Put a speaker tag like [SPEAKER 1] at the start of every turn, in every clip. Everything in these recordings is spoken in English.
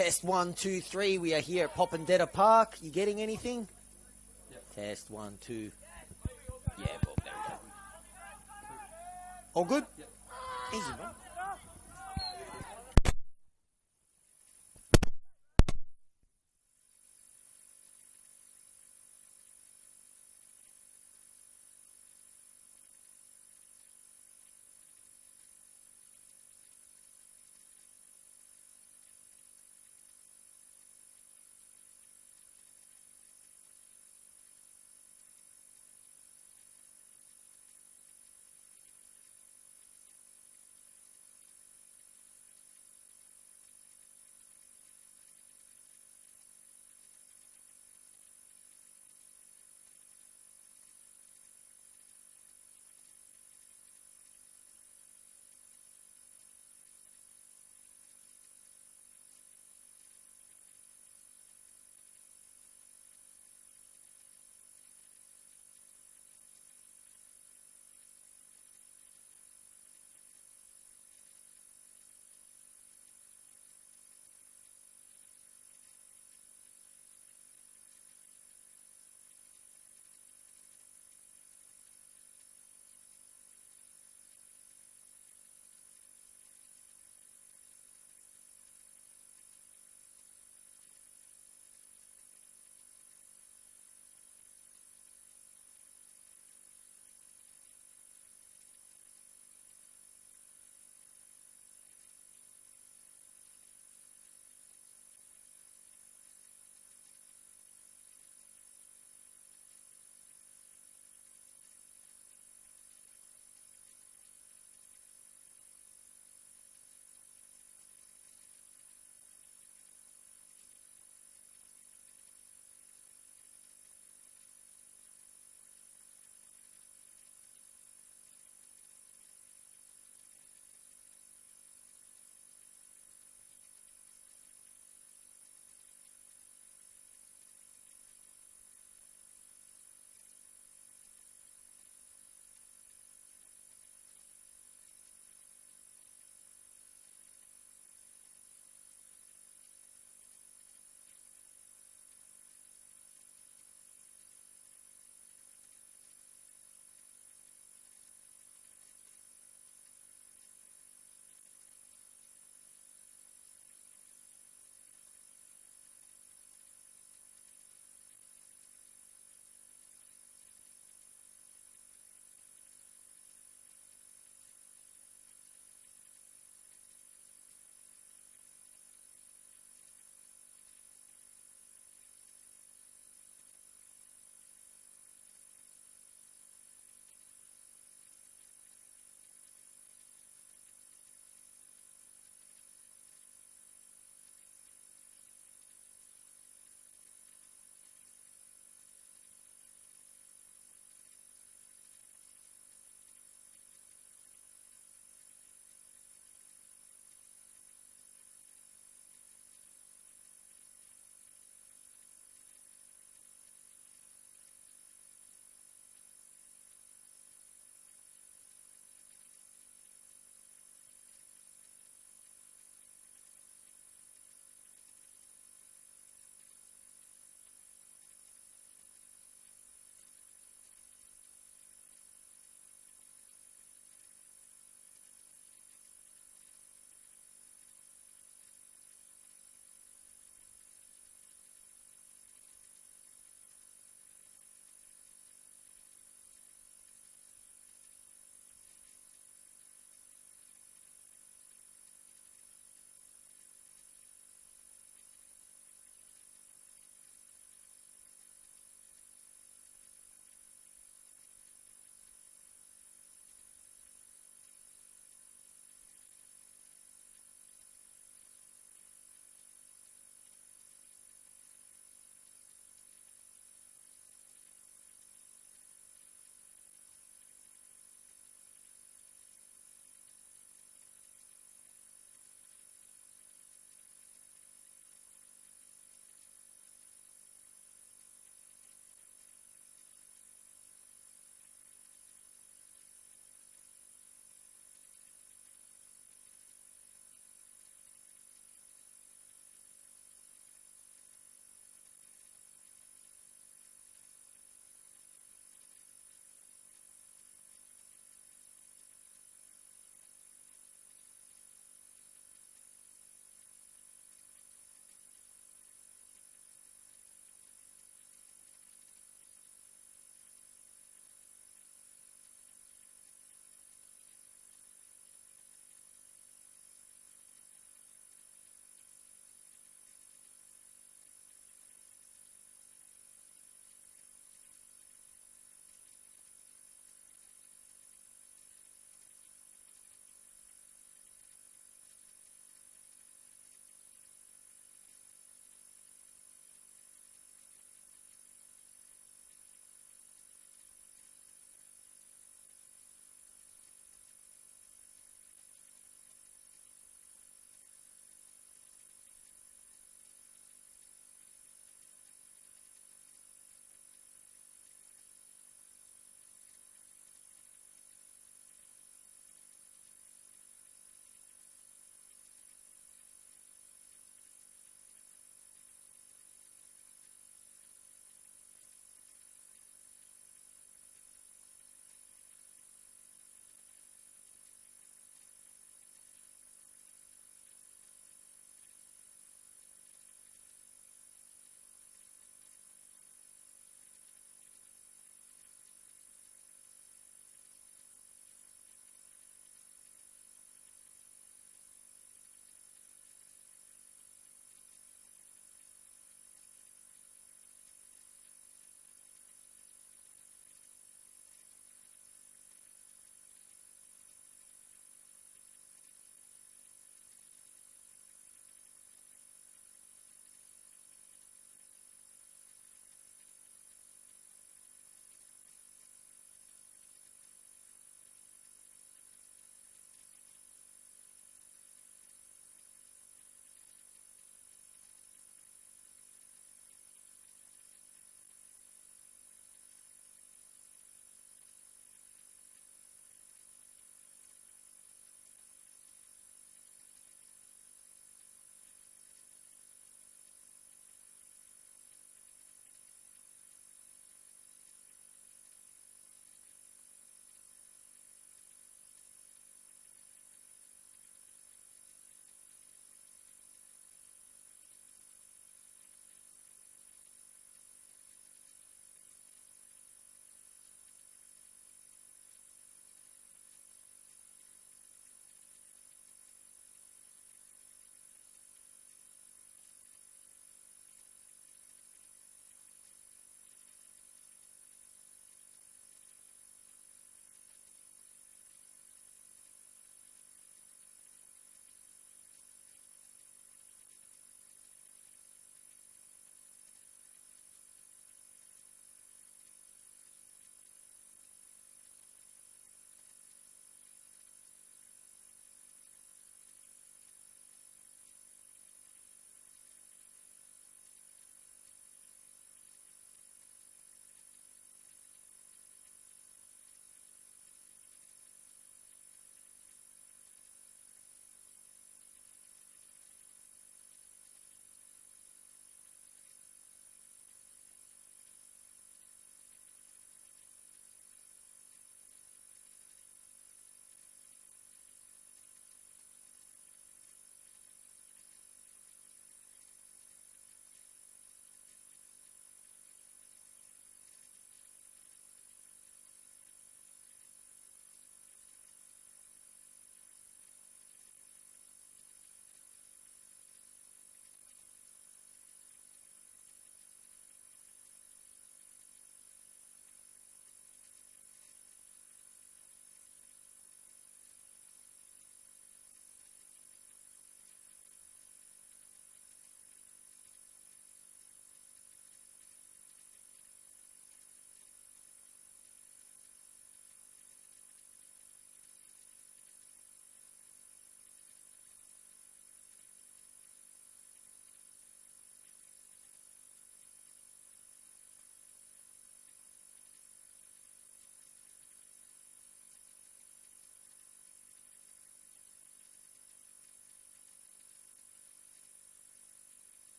[SPEAKER 1] Test 1, 2, 3. We are here at Popondetta Park. You getting anything?
[SPEAKER 2] Yep.
[SPEAKER 1] Test 1, 2. Yeah, well, there we go. All good?
[SPEAKER 2] Yep.
[SPEAKER 1] Easy, bro.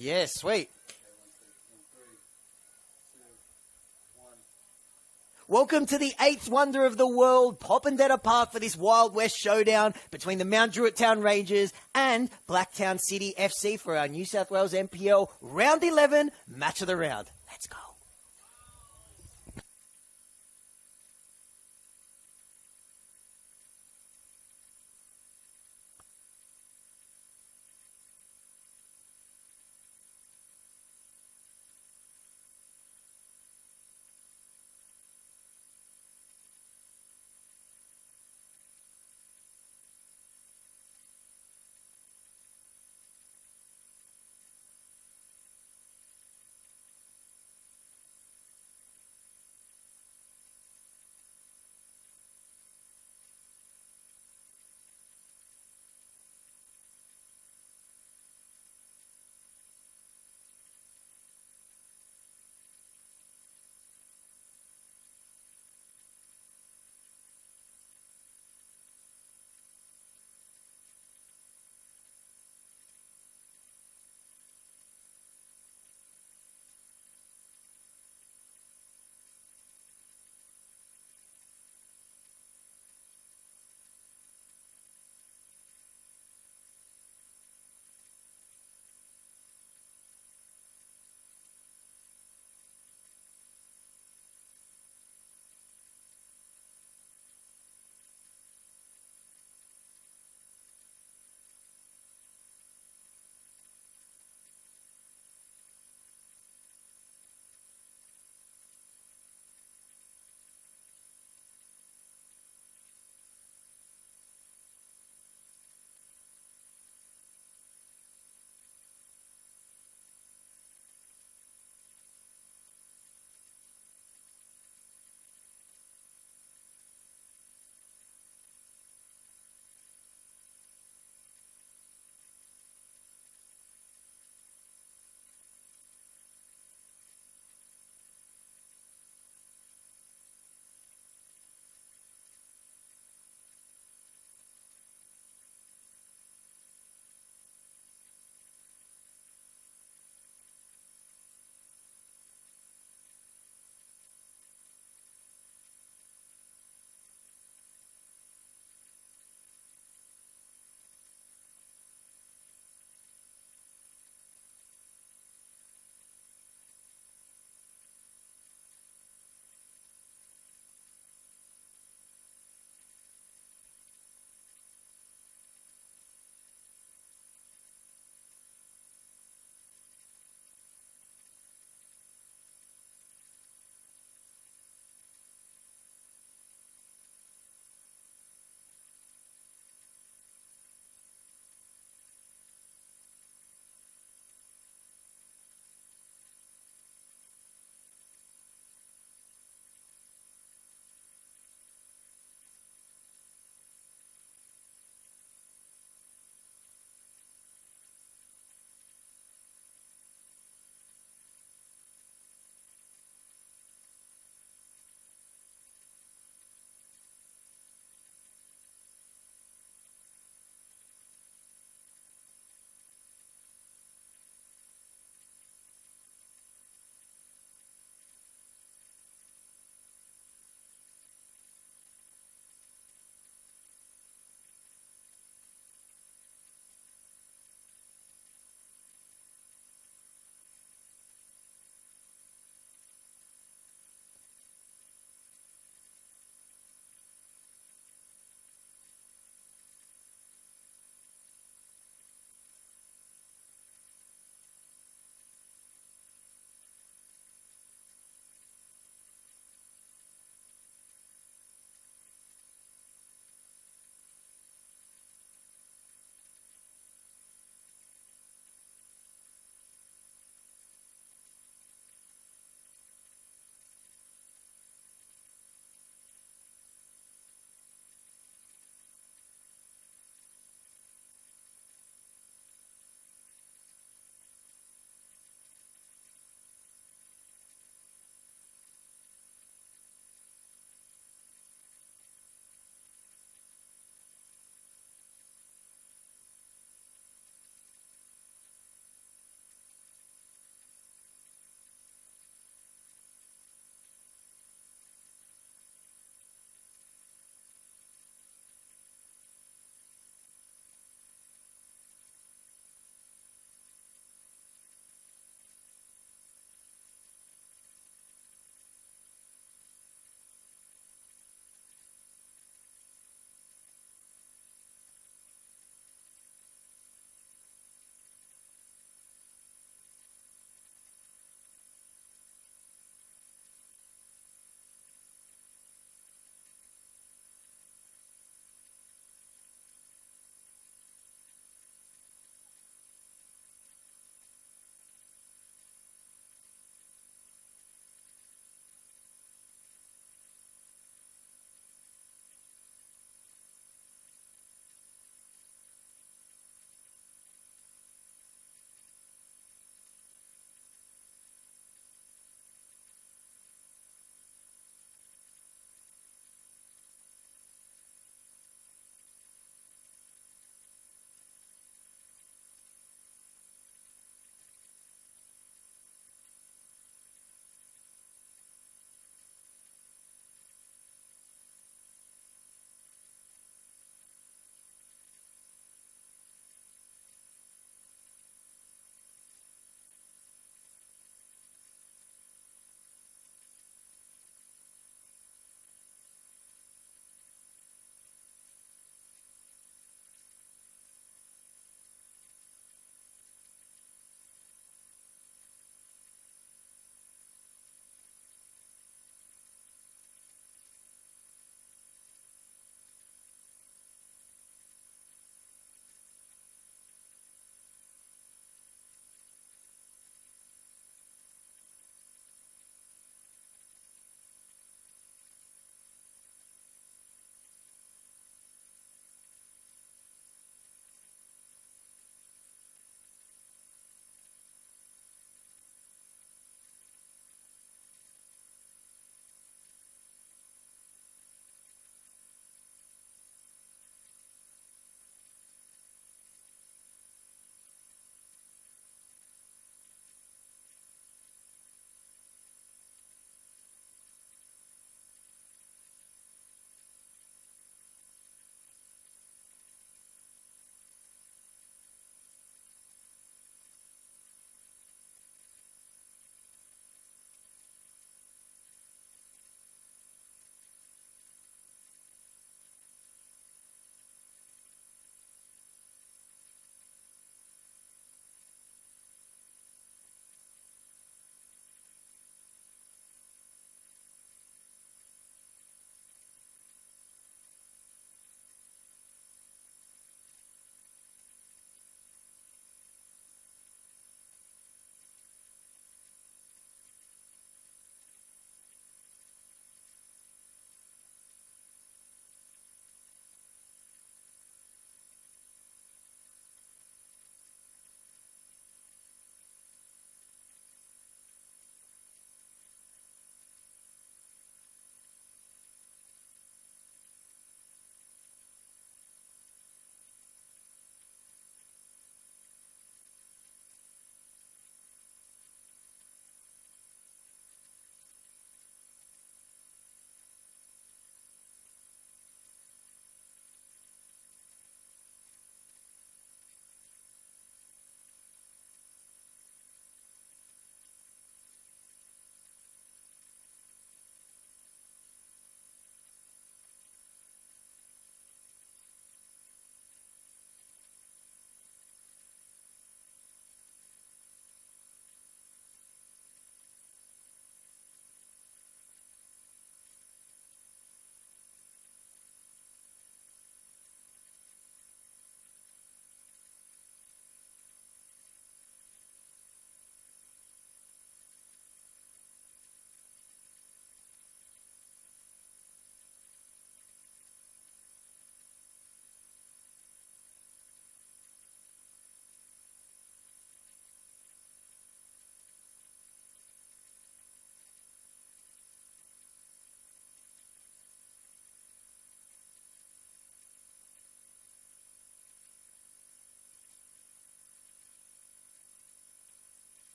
[SPEAKER 1] Yeah, sweet. Welcome to the 8th wonder of the world, Popondetta Park, for this Wild West showdown between the Mount Druitt Town Rangers and Blacktown City FC for our New South Wales NPL Round 11 Match of the Round. Let's go.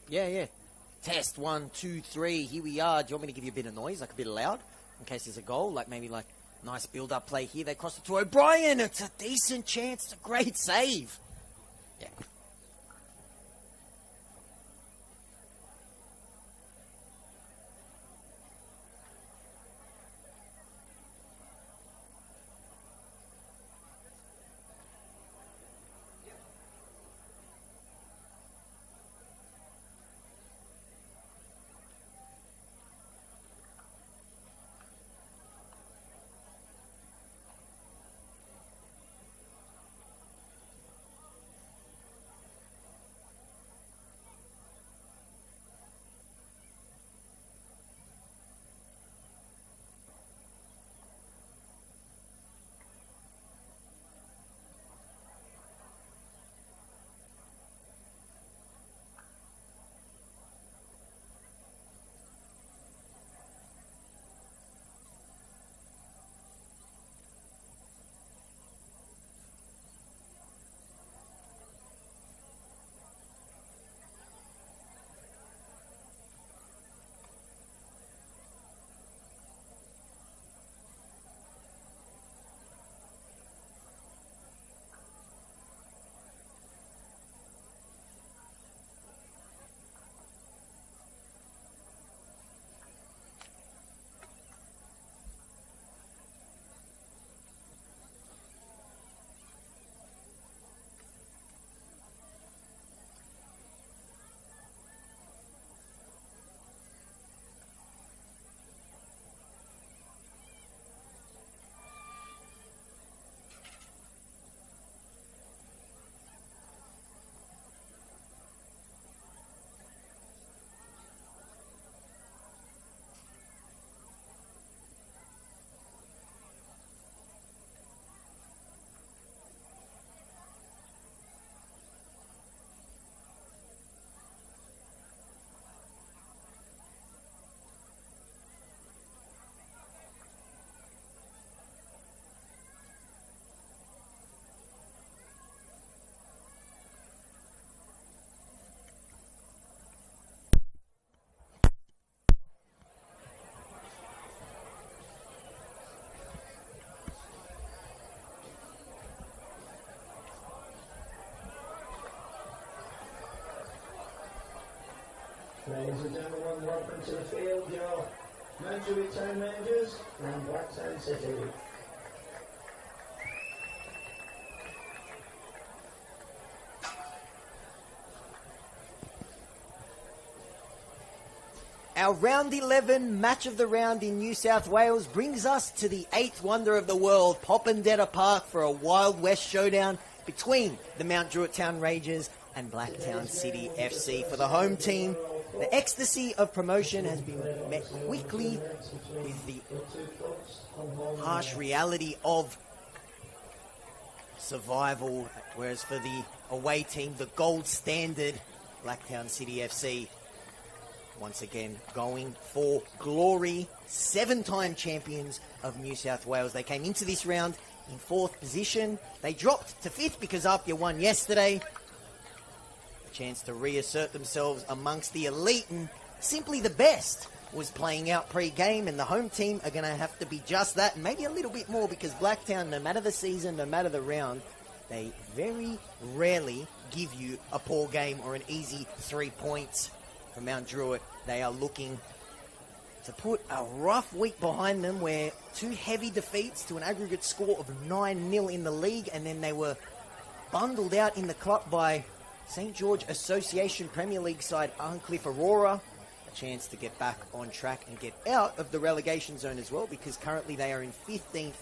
[SPEAKER 1] Yeah. Test 1, 2, 3. Here we are. Do you want me to give you a bit of noise, like a bit of loud, in case there's a goal? Like maybe like nice build-up play here. They cross it to O'Brien. It's a decent chance. It's a great save. Yeah.
[SPEAKER 2] Ladies and gentlemen, welcome to the field, your Druitt town managers from Blacktown City.
[SPEAKER 1] Our round 11 match of the round in New South Wales brings us to the 8th wonder of the world, Popondetta Park, for a Wild West showdown between the Mount Druitt Town Rangers and Blacktown City FC. For the home team, the ecstasy of promotion has been met quickly with the harsh reality of survival, whereas for the away team, the gold standard, Blacktown City FC, once again going for glory, 7-time champions of New South Wales. They came into this round in 4th position. They dropped to 5th because Apia won yesterday. A chance to reassert themselves amongst the elite, and simply the best was playing out pre-game, and the home team are going to have to be just that, and maybe a little bit more, because Blacktown, no matter the season, no matter the round, they very rarely give you a poor game or an easy 3 points. For Mount Druitt, they are looking to put a rough week behind them, where 2 heavy defeats to an aggregate score of 9-0 in the league, and then they were bundled out in the cup by St. George Association Premier League side Arncliffe Aurora. A chance to get back on track and get out of the relegation zone as well, because currently they are in 15th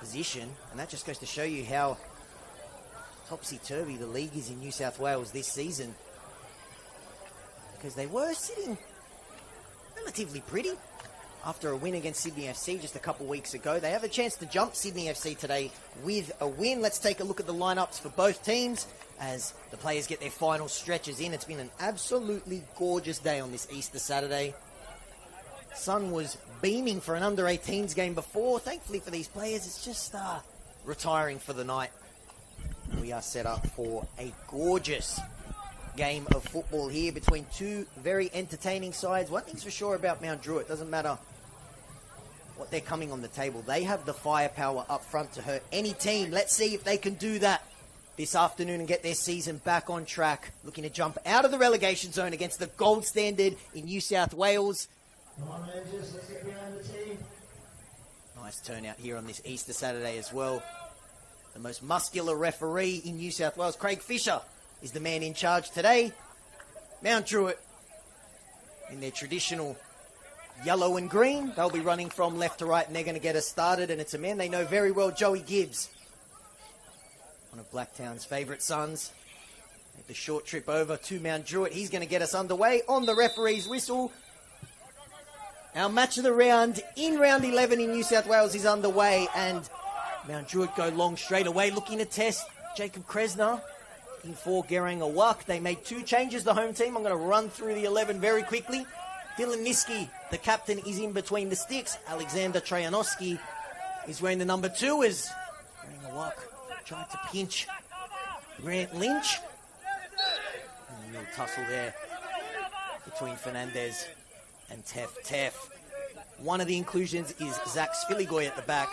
[SPEAKER 1] position, and that just goes to show you how topsy-turvy the league is in New South Wales this season, because they were sitting relatively pretty after a win against Sydney FC just a couple weeks ago. They have a chance to jump Sydney FC today with a win. Let's take a look at the lineups for both teams as the players get their final stretches in. It's been an absolutely gorgeous day on this Easter Saturday. Sun was beaming for an under-18s game before. Thankfully for these players, it's just retiring for the night. We are set up for a gorgeous game of football here between two very entertaining sides. One thing's for sure about Mount Druitt, doesn't matter what they're coming on the table. They have the firepower up front to hurt any team. Let's see if they can do that this afternoon and get their season back on track. Looking to jump out of the relegation zone against the gold standard in New South Wales.
[SPEAKER 2] Come on, Rangers, let's get behind the team.
[SPEAKER 1] Nice turnout here on this Easter Saturday as well. The most muscular referee in New South Wales, Craig Fisher, is the man in charge today. Mount Druitt, in their traditional yellow and green, they'll be running from left to right and they're going to get us started. And it's a man they know very well, Joey Gibbs. One of Blacktown's favourite sons. Make the short trip over to Mount Druitt. He's going to get us underway on the referee's whistle. Our match of the round in round 11 in New South Wales is underway, and Mount Druitt go long straight away, looking to test Jacob Kresner in for Gerang Awak. They made two changes, the home team. I'm going to run through the 11 very quickly. Dylan Niski, the captain, is in between the sticks. Alexander Trajanowski is wearing the number 2 as Gerang Awak tried to pinch Grant Lynch. And a little tussle there between Fernandez and Tef. One of the inclusions is Zach Sfiligoy at the back.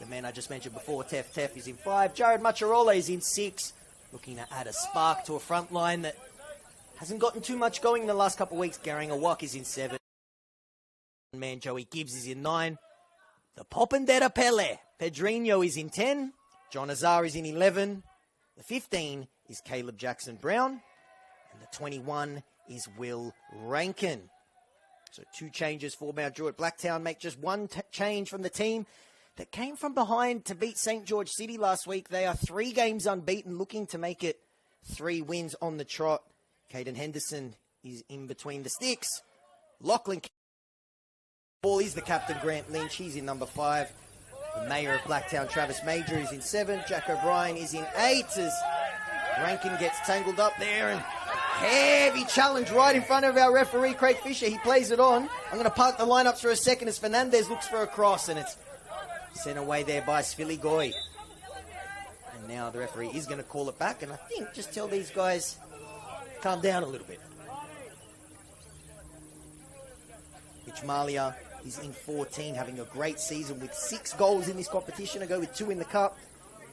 [SPEAKER 1] The man I just mentioned before, Tef is in 5. Jared Macharola is in 6. Looking to add a spark to a front line that hasn't gotten too much going in the last couple of weeks. Gerang Awak is in 7. Man Joey Gibbs is in 9. The Popendetta Pele, Pedrinho, is in 10. John Azar is in 11. The 15 is Caleb Jackson Brown. And the 21 is Will Rankin. So 2 changes for Mount Druitt. Blacktown make just 1 change from the team that came from behind to beat St. George City last week. They are 3 games unbeaten, looking to make it 3 wins on the trot. Caden Henderson is in between the sticks. Lachlan Ball is the captain, Grant Lynch. He's in number 5. The mayor of Blacktown, Travis Major, is in 7. Jack O'Brien is in 8 as Rankin gets tangled up there, and heavy challenge right in front of our referee, Craig Fisher. He plays it on. I'm going to park the lineups for a second as Fernandez looks for a cross, and it's sent away there by Sfiligoy. And now the referee is going to call it back, and I think just tell these guys calm down a little bit. Mitch Malia is in 14, having a great season with 6 goals in this competition. I go with 2 in the cup.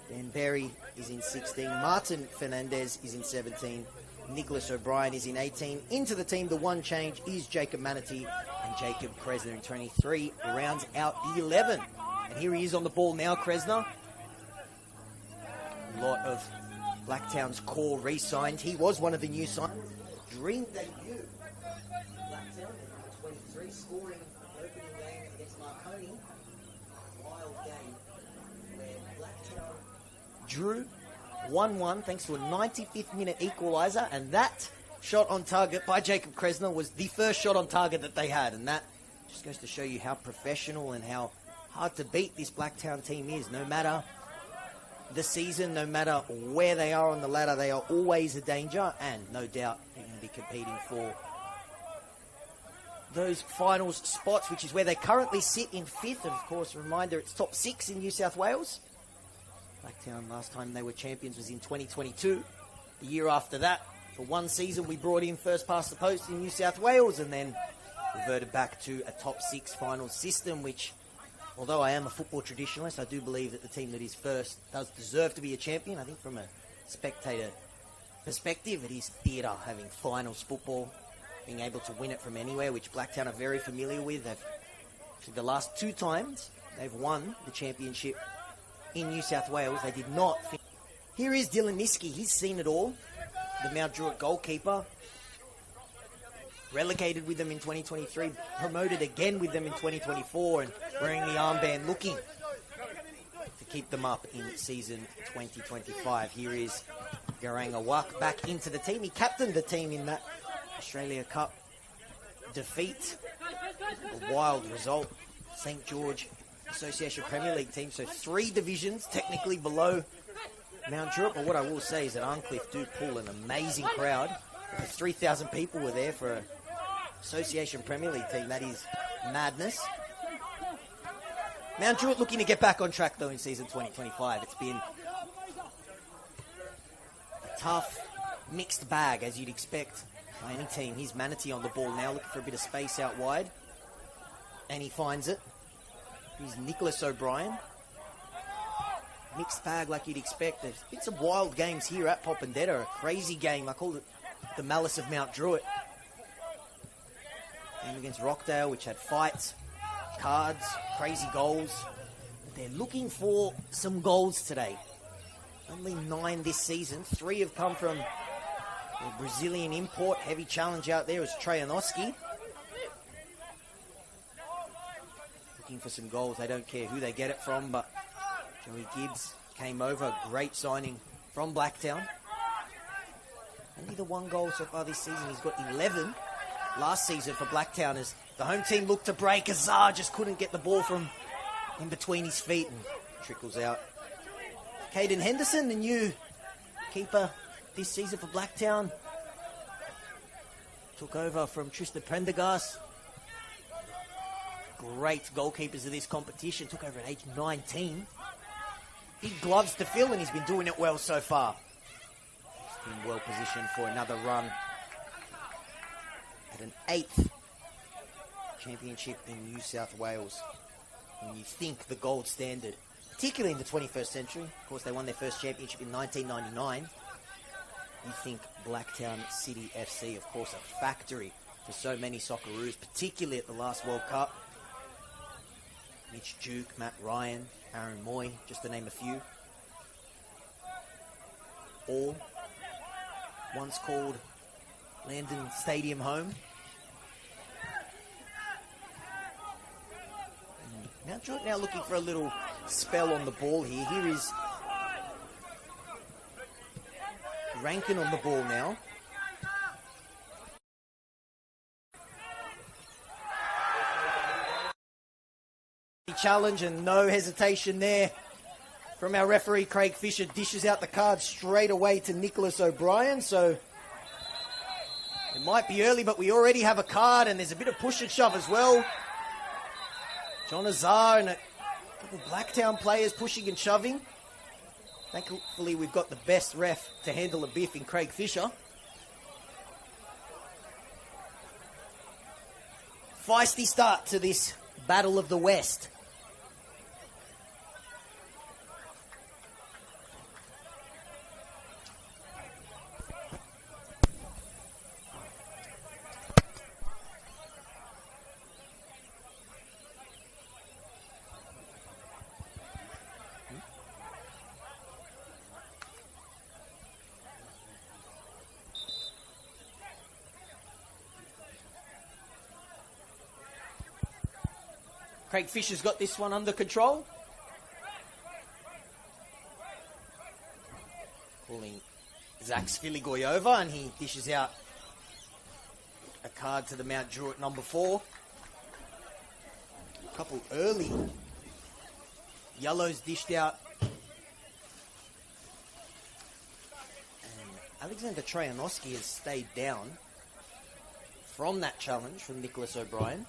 [SPEAKER 1] Ben Berry is in 16. Martin Fernandez is in 17. Nicholas O'Brien is in 18. Into the team, the 1 change is Jacob Manatee, and Jacob Kresner in 23 rounds out the 11. And here he is on the ball now, Kresner. A lot of Blacktown's core re-signed. He was one of the new signings. Dream debut. Blacktown in 23, scoring opening game against Marconi. Wild game where Blacktown drew 1-1 thanks to a 95th minute equalizer, and that shot on target by Jacob Kresner was the first shot on target that they had, and that just goes to show you how professional and how hard to beat this Blacktown team is. No matter the season, no matter where they are on the ladder, they are always a danger, and no doubt they're going to be competing for those finals spots, which is where they currently sit in 5th. And of course, a reminder, it's top 6 in New South Wales. Blacktown, last time they were champions was in 2022. The year after that, for 1 season, we brought in first past the post in New South Wales, and then reverted back to a top 6 final system, which, although I am a football traditionalist, I do believe that the team that is first does deserve to be a champion. I think from a spectator perspective, it is theatre, having finals football, being able to win it from anywhere, which Blacktown are very familiar with. They've, the last 2 times they've won the championship in New South Wales, they did not. Here is Dylan Niski. He's seen it all. The Mount Druitt goalkeeper. Relegated with them in 2023. Promoted again with them in 2024. And wearing the armband, looking to keep them up in season 2025. Here is Gerang Awak back into the team. He captained the team in that Australia Cup defeat. A wild result. St. George Association Premier League team, so 3 divisions technically below Mount Druitt. But what I will say is that Arncliffe do pull an amazing crowd. 3,000 people were there for an Association Premier League team. That is madness. Mount Druitt looking to get back on track though in season 2025. It's been a tough mixed bag, as you'd expect by any team. Here's Manatee on the ball now, looking for a bit of space out wide. And he finds it. Here's Nicholas O'Brien. Mixed bag like you'd expect. There's been some wild games here at Popondetta. A crazy game. I call it the Malice of Mount Druitt. Game against Rockdale, which had fights, cards, crazy goals. They're looking for some goals today. Only 9 this season. 3 have come from the Brazilian import. Heavy challenge out there is Trajanowski. Looking for some goals. They don't care who they get it from, but Joey Gibbs came over. Great signing from Blacktown. Only the 1 goal so far this season. He's got 11 last season for Blacktown as the home team looked to break. Azar just couldn't get the ball from in between his feet and trickles out. Caden Henderson, the new keeper this season for Blacktown, took over from Tristan Prendergast. Great goalkeepers of this competition. Took over at age 19. Big gloves to fill, and he's been doing it well so far. He's been well positioned for another run at an 8th championship in New South Wales. When you think the gold standard, particularly in the 21st century, of course they won their first championship in 1999. You think Blacktown City FC, of course, a factory for so many Socceroos, particularly at the last World Cup. Mitch Duke, Matt Ryan, Aaron Moy, just to name a few. All once called Landon Stadium home. Mount Druitt now looking for a little spell on the ball here. Here is Rankin on the ball now. Challenge and no hesitation there from our referee. Craig Fisher dishes out the card straight away to Nicholas O'Brien. So it might be early, but we already have a card and there's a bit of push and shove as well. John Azar and a couple of Blacktown players pushing and shoving. Thankfully, we've got the best ref to handle a biff in Craig Fisher. Feisty start to this Battle of the West. Craig Fisher's got this one under control. Calling Zach Sfiligoy over, and he dishes out a card to the Mount Druitt number 4. A couple early yellows dished out. And Alexander Trajanowski has stayed down from that challenge from Nicholas O'Brien.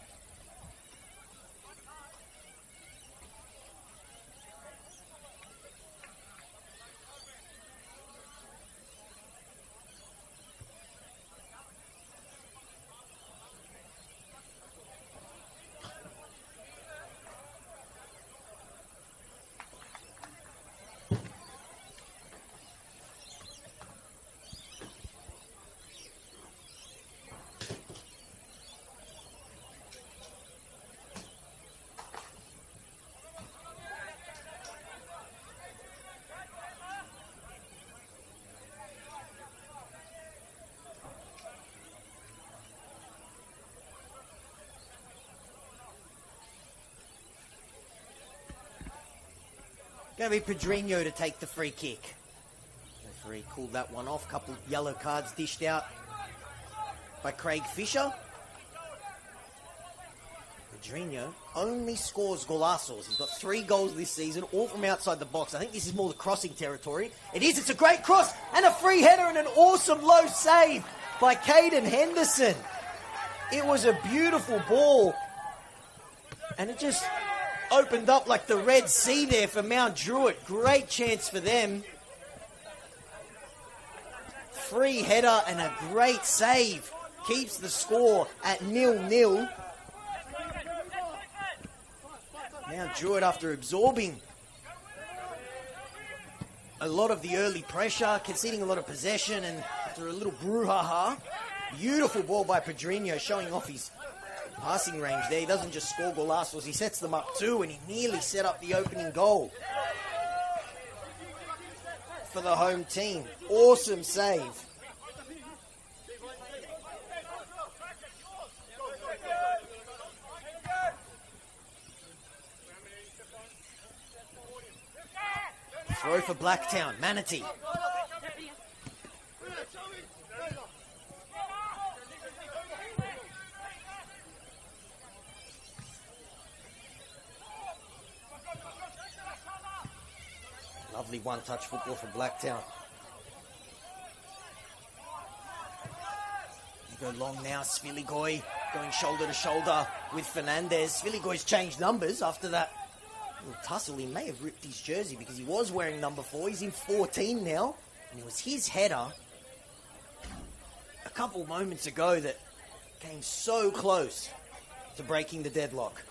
[SPEAKER 1] Going to be Pedrinho to take the free kick. Referee called that one off. Couple yellow cards dished out by Craig Fisher. Pedrinho only scores golazos. He's got 3 goals this season, all from outside the box. I think this is more the crossing territory. It is. It's a great cross and a free header and an awesome low save by Caden Henderson. It was a beautiful ball. And it just opened up like the Red Sea there for Mount Druitt. Great chance for them. free header and a great save. Keeps the score at 0-0. Now Druitt, after absorbing a lot of the early pressure, conceding a lot of possession, and after a little brouhaha, beautiful ball by Pregame, showing off his passing range there. He doesn't just score golazos, he sets them up too, and he nearly set up the opening goal for the home team. Awesome save. Throw for Blacktown, Manatee. Lovely one-touch football from Blacktown. You go long now, Sviligoy going shoulder to shoulder with Fernandez. Sviligoy's changed numbers after that little tussle. He may have ripped his jersey because he was wearing number 4. He's in 14 now. And it was his header a couple moments ago that came so close to breaking the deadlock.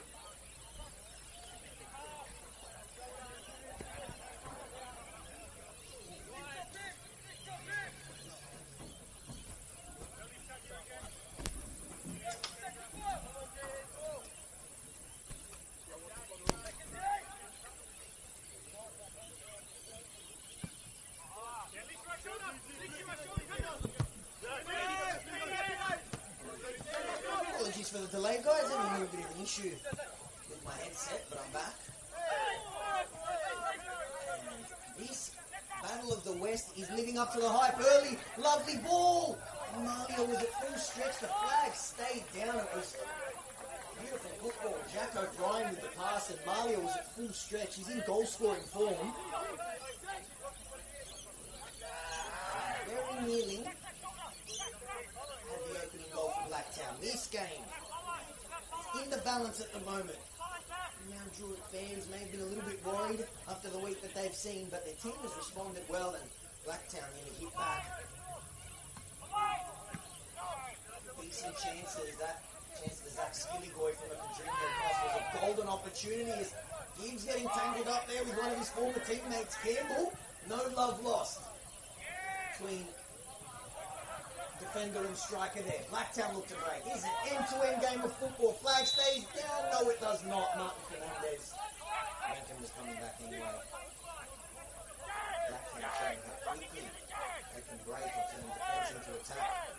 [SPEAKER 1] Apologies for the delay, guys. I'm having a bit of an issue with my headset, but I'm back. And this Battle of the West is living up to the hype early. Lovely ball. Mario was at full stretch. The flag stayed down. It was beautiful football. Jack O'Brien with the pass, and Mario was at full stretch. He's in goal-scoring form. Very nearly had the opening goal for Blacktown. This game is in the balance at the moment. Now Druitt fans may have been a little bit worried after the week that they've seen, but their team has responded well, and Blacktown nearly hit back. Decent chances. That chance to Zach Skilligoy from a Pregame pass was a golden opportunity as Gibbs getting tangled up there with one of his former teammates, Campbell. No love lost between defender and striker there. Blacktown looked to break. Here's an end-to-end game of football. Flag stays down. No, it does not. Martin Fernandez. Momentum was coming back anyway. Blacktown showing how quickly they can break and turn defense into attack.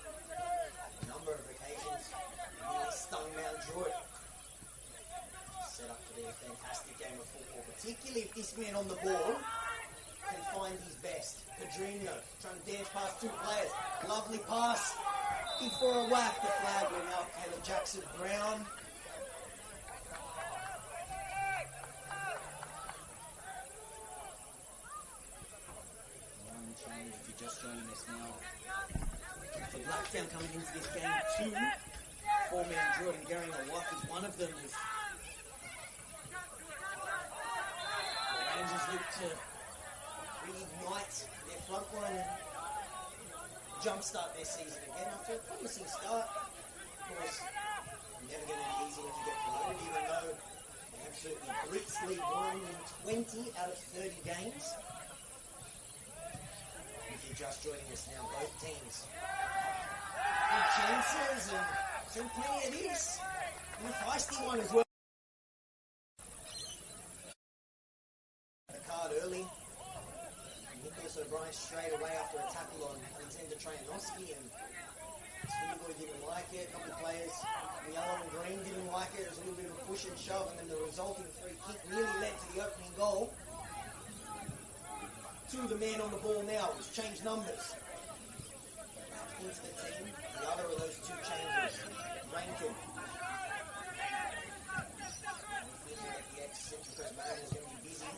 [SPEAKER 1] A number of occasions, really stung Mount Druitt. Set up to be a fantastic game of football, particularly if this man on the ball can find his best. Pregame trying to dance past two players. Lovely pass. In for a whack. The flag went out. Caleb Jackson Brown. One change if you're just joining us now. So Blacktown coming into this game, 2 4-man Druitt, and Gary Luck is one of them. The Rangers look to reignite their front line and jumpstart their season again after a promising start. Of course, never going to be easy when you get promoted, even though they absolutely blitzly won in 20 out of 30 games. If you're just joining us now, both teams good chances and some plenty of this. And a feisty one as well. The card early. Nicholas O'Brien straight away after a tackle on Alexander Trajanowski, and Skilligoy didn't like it. A couple of players, the yellow and green, didn't like it. It was a little bit of a push and shove, and then the resulting free kick nearly led to the opening goal. To the man on the ball now, who's changed numbers. Into the team, the other of those 2 changes, Rankin. The ex-Central Coast Mariners is going to be busy.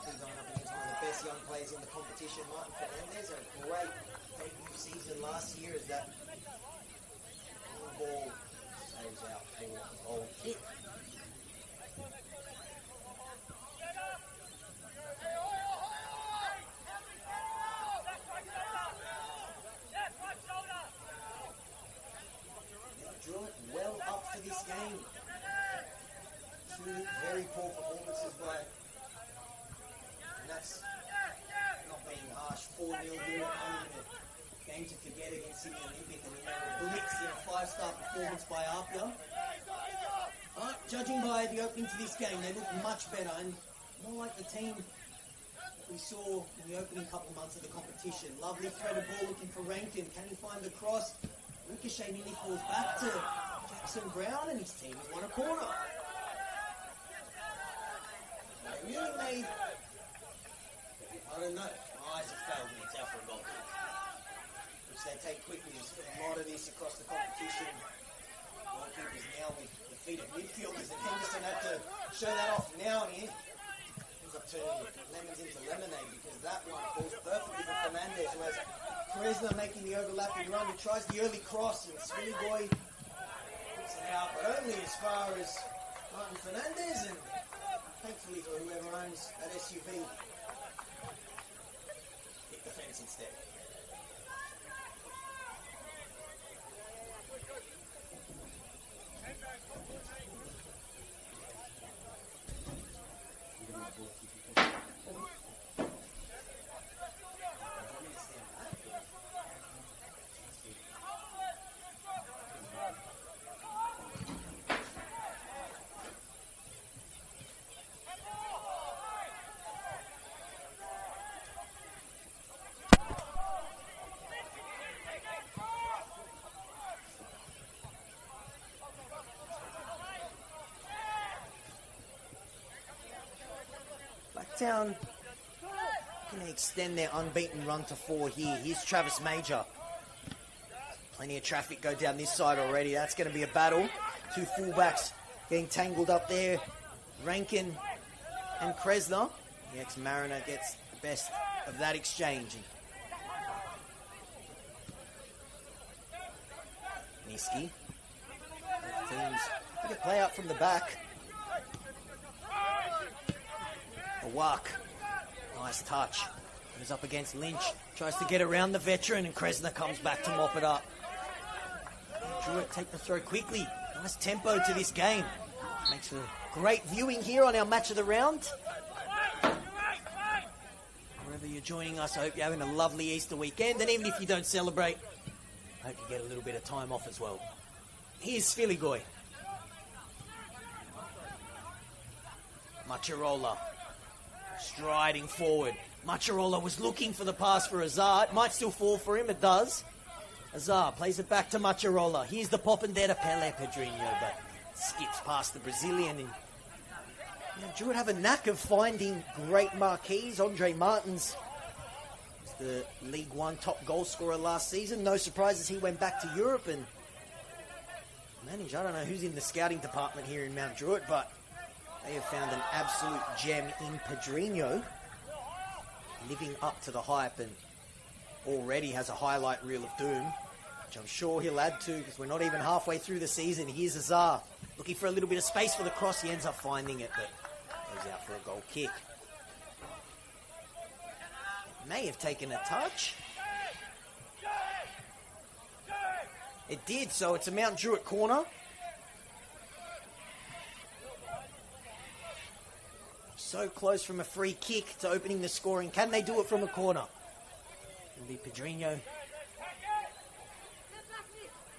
[SPEAKER 1] He's going up against one of the best young players in the competition, Martin Fernandez. A great debut season last year as that ball saves out for a goal kick. game to forget against Sydney Olympic, and then they were blitzed in a 5-star performance by Apia. But judging by the opening to this game, they look much better and more like the team we saw in the opening couple months of the competition. Lovely threaded ball looking for Rankin. Can he find the cross? Ricochet nearly falls back to Jackson Brown, and his team has won a corner. They really made, I don't know, my eyes have failed me. It's out for a goal kick, which they take quickly. There's a lot of this across the competition. Goalkeepers now with defeated midfielders, and Henderson had to show that off now, and he ends up turning lemons into lemonade, because that one falls perfectly for Fernandez, who has Kresna making the overlapping run. He tries the early cross, and Swilligoy puts it out, but only as far as Martin Fernandez, and thankfully for whoever owns that SUV, hit the fence instead. Blacktown going to extend their unbeaten run to 4 here. Here's Travis Major. Plenty of traffic go down this side already. That's going to be a battle. 2 fullbacks getting tangled up there. Rankin and Kresna. The ex-Mariner gets the best of that exchange. Niski. Teams going to play out from the back. Walk. Nice touch. Goes up against Lynch. Tries to get around the veteran, and Kresna comes back to mop it up. Druitt take the throw quickly. Nice tempo to this game. Makes for great viewing here on our match of the round. Wherever you're joining us, I hope you're having a lovely Easter weekend. And even if you don't celebrate, I hope you get a little bit of time off as well. Here's Sviligoy. Macharola. Striding forward. Macharola was looking for the pass for Azar. It might still fall for him. It does. Azar plays it back to Macharola. Here's the pop and there to Pele Pedrinho, but skips past the Brazilian. And Druitt have a knack of finding great marquees. Andre Martins was the League One top goal scorer last season. No surprises he went back to Europe and managed. I don't know who's in the scouting department here in Mount Druitt, but they have found an absolute gem in Pedrinho, living up to the hype, and already has a highlight reel of doom, which I'm sure he'll add to, because we're not even halfway through the season. Here's Azar, looking for a little bit of space for the cross. He ends up finding it, but goes out for a goal kick. May have taken a touch. It did, so it's a Mount Druitt corner. So close from a free kick to opening the scoring. Can they do it from a corner? It'll be Pedrinho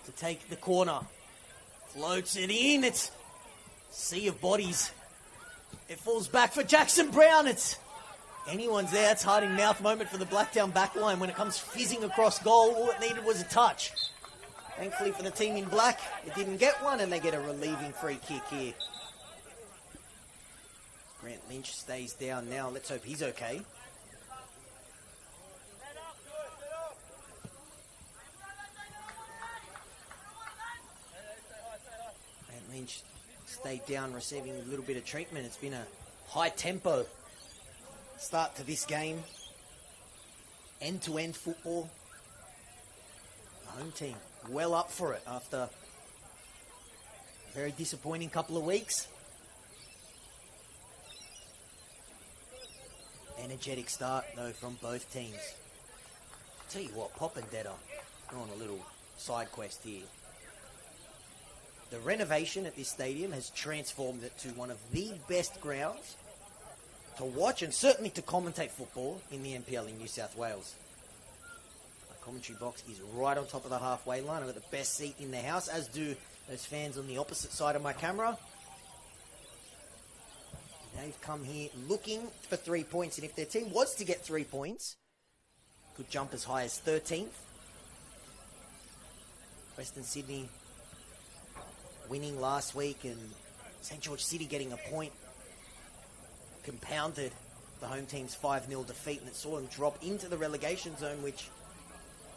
[SPEAKER 1] to take the corner. Floats it in. It's a sea of bodies. It falls back for Jackson Brown. It's anyone's there. It's heart in mouth moment for the Blacktown backline when it comes fizzing across goal. All it needed was a touch. Thankfully for the team in black, it didn't get one, and they get a relieving free kick here. Grant Lynch stays down now. Let's hope he's okay. Grant Lynch stayed down, receiving a little bit of treatment. It's been a high tempo start to this game. End-to-end football. The home team well up for it after a very disappointing couple of weeks. Energetic start, though, from both teams. Tell you what, Pop and Detta are on a little side quest here. The renovation at this stadium has transformed it to one of the best grounds to watch and certainly to commentate football in the NPL in New South Wales. I commentary box is right on top of the halfway line. I've got the best seat in the house, as do those fans on the opposite side of my camera. They've come here looking for 3 points, and if their team was to get 3 points, could jump as high as 13th. Western Sydney winning last week, and St. George City getting a point compounded the home team's 5-0 defeat, and it saw them drop into the relegation zone, which,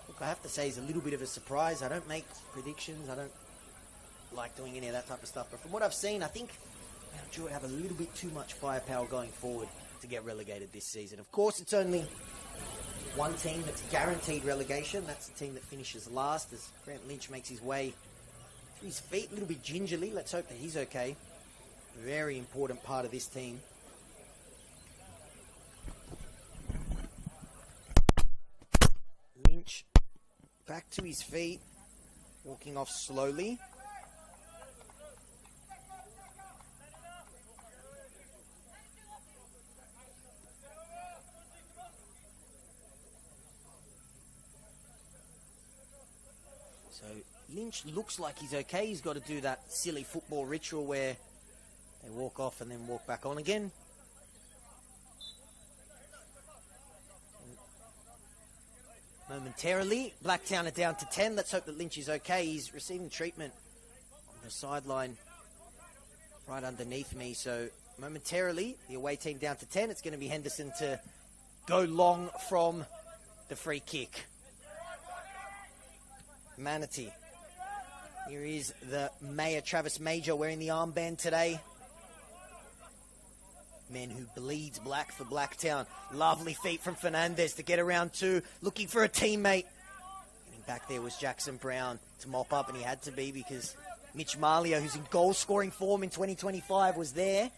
[SPEAKER 1] look, I have to say is a little bit of a surprise. I don't make predictions. I don't like doing any of that type of stuff. But from what I've seen, I think Druitt have a little bit too much firepower going forward to get relegated this season. Of course, it's only one team that's guaranteed relegation. That's the team that finishes last, as Grant Lynch makes his way to his feet a little bit gingerly. Let's hope that he's okay. Very important part of this team. Lynch back to his feet, walking off slowly. So Lynch looks like he's okay. He's got to do that silly football ritual where they walk off and then walk back on again. Momentarily, Blacktown are down to 10. Let's hope that Lynch is okay. He's receiving treatment on the sideline right underneath me. So momentarily, the away team down to 10. It's going to be Henderson to go long from the free kick. Manatee. Here is the Mayor, Travis Major, wearing the armband today. Man who bleeds black for Blacktown. Lovely feet from Fernandez to get around two, looking for a teammate. Getting back there was Jackson Brown to mop up, and he had to be because Mitch Marlio, who's in goal-scoring form in 2025, was there.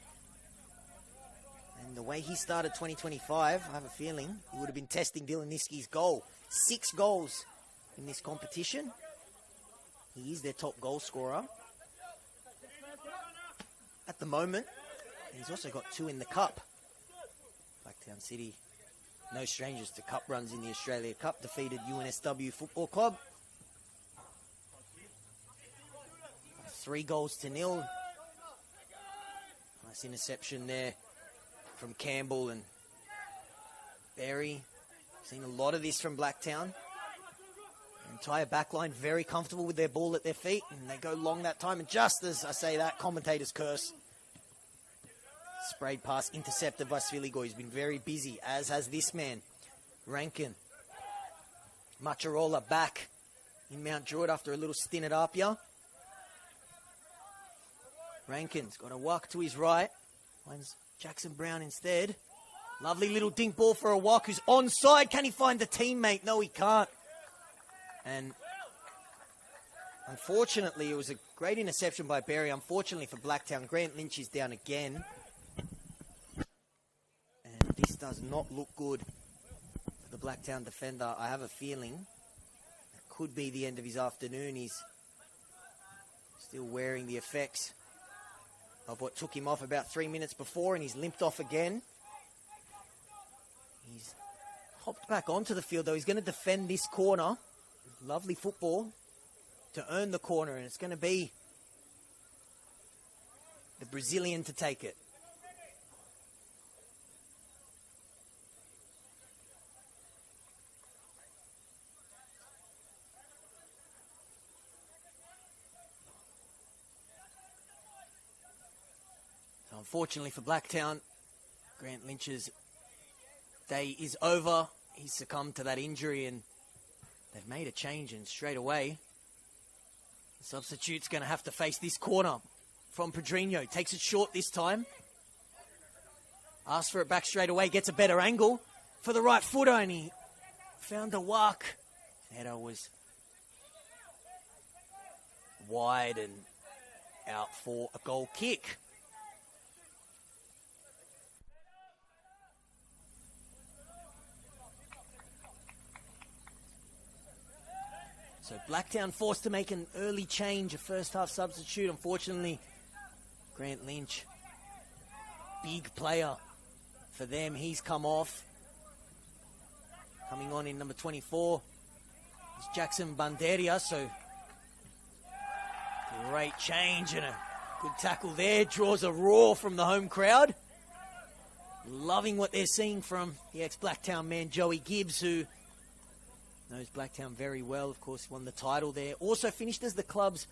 [SPEAKER 1] And the way he started 2025, I have a feeling he would have been testing Dylan Niski's goal. 6 goals in this competition. He is their top goal scorer at the moment. And he's also got 2 in the cup. Blacktown City, no strangers to cup runs in the Australia Cup, defeated NSW Football Club 3-0. Nice interception there from Campbell and Berry. Seen a lot of this from Blacktown. Entire backline very comfortable with their ball at their feet, and they go long that time. And just as I say that, commentators curse. Sprayed pass intercepted by Sviligo. He's been very busy, as has this man, Rankin. Macharola back in Mount Druitt after a little stint at Apia. Rankin's got a walk to his right. Finds Jackson Brown instead. Lovely little dink ball for a walk who's onside. Can he find the teammate? No, he can't. And unfortunately, it was a great interception by Berry. Unfortunately for Blacktown, Grant Lynch is down again. And this does not look good for the Blacktown defender. I have a feeling it could be the end of his afternoon. He's still wearing the effects of what took him off about 3 minutes before, and he's limped off again. He's hopped back onto the field, though. He's going to defend this corner. Lovely football to earn the corner, and it's going to be the Brazilian to take it. So unfortunately for Blacktown, Grant Lynch's day is over. He's succumbed to that injury, and they've made a change, and straight away, the substitute's going to have to face this corner from Pedrinho. Takes it short this time. Asks for it back straight away. Gets a better angle for the right footer, and he found a walk. Header was wide and out for a goal kick. So Blacktown forced to make an early change, a first half substitute. Unfortunately, Grant Lynch, big player for them. He's come off. Coming on in number 24, It's Jackson Banderia, so great change and a good tackle there. Draws a roar from the home crowd. Loving what they're seeing from the ex-Blacktown man, Joey Gibbs, who knows Blacktown very well. Of course, won the title there. Also finished as the club's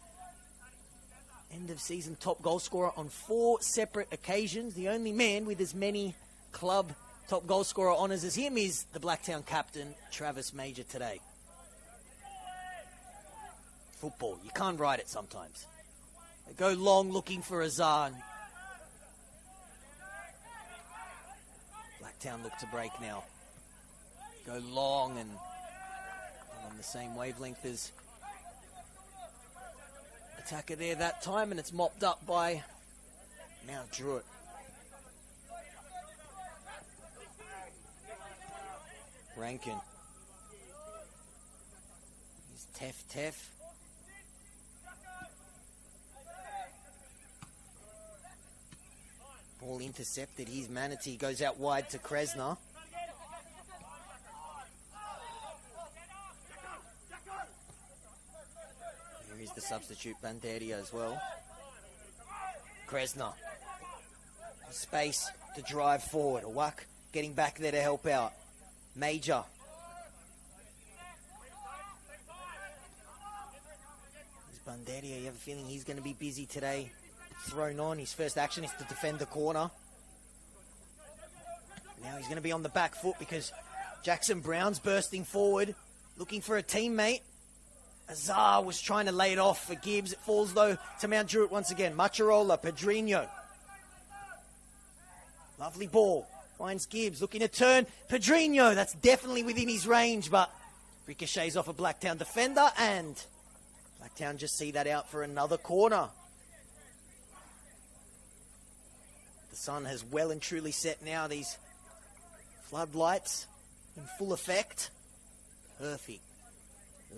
[SPEAKER 1] end-of-season top goal scorer on 4 separate occasions. The only man with as many club top goal scorer honours as him is the Blacktown captain, Travis Major, today. Football, you can't write it sometimes. They go long looking for Azar. Blacktown look to break now. Go long and on the same wavelength as attacker there that time, and it's mopped up by now Druitt. Rankin. He's Teff. Ball intercepted. Here's Manatee. Goes out wide to Kresner. Here is the substitute, Banderia, as well. Kresner. Space to drive forward. Awak getting back there to help out. Major. There's Banderia. You have a feeling he's going to be busy today. Thrown on. His first action is to defend the corner. Now he's going to be on the back foot because Jackson Brown's bursting forward, looking for a teammate. Azar was trying to lay it off for Gibbs. It falls, though, to Mount Druitt once again. Macharola, Pedrinho. Lovely ball. Finds Gibbs, looking to turn. Pedrinho, that's definitely within his range, but ricochets off a Blacktown defender, and Blacktown just see that out for another corner. The sun has well and truly set now. These floodlights in full effect. Perfect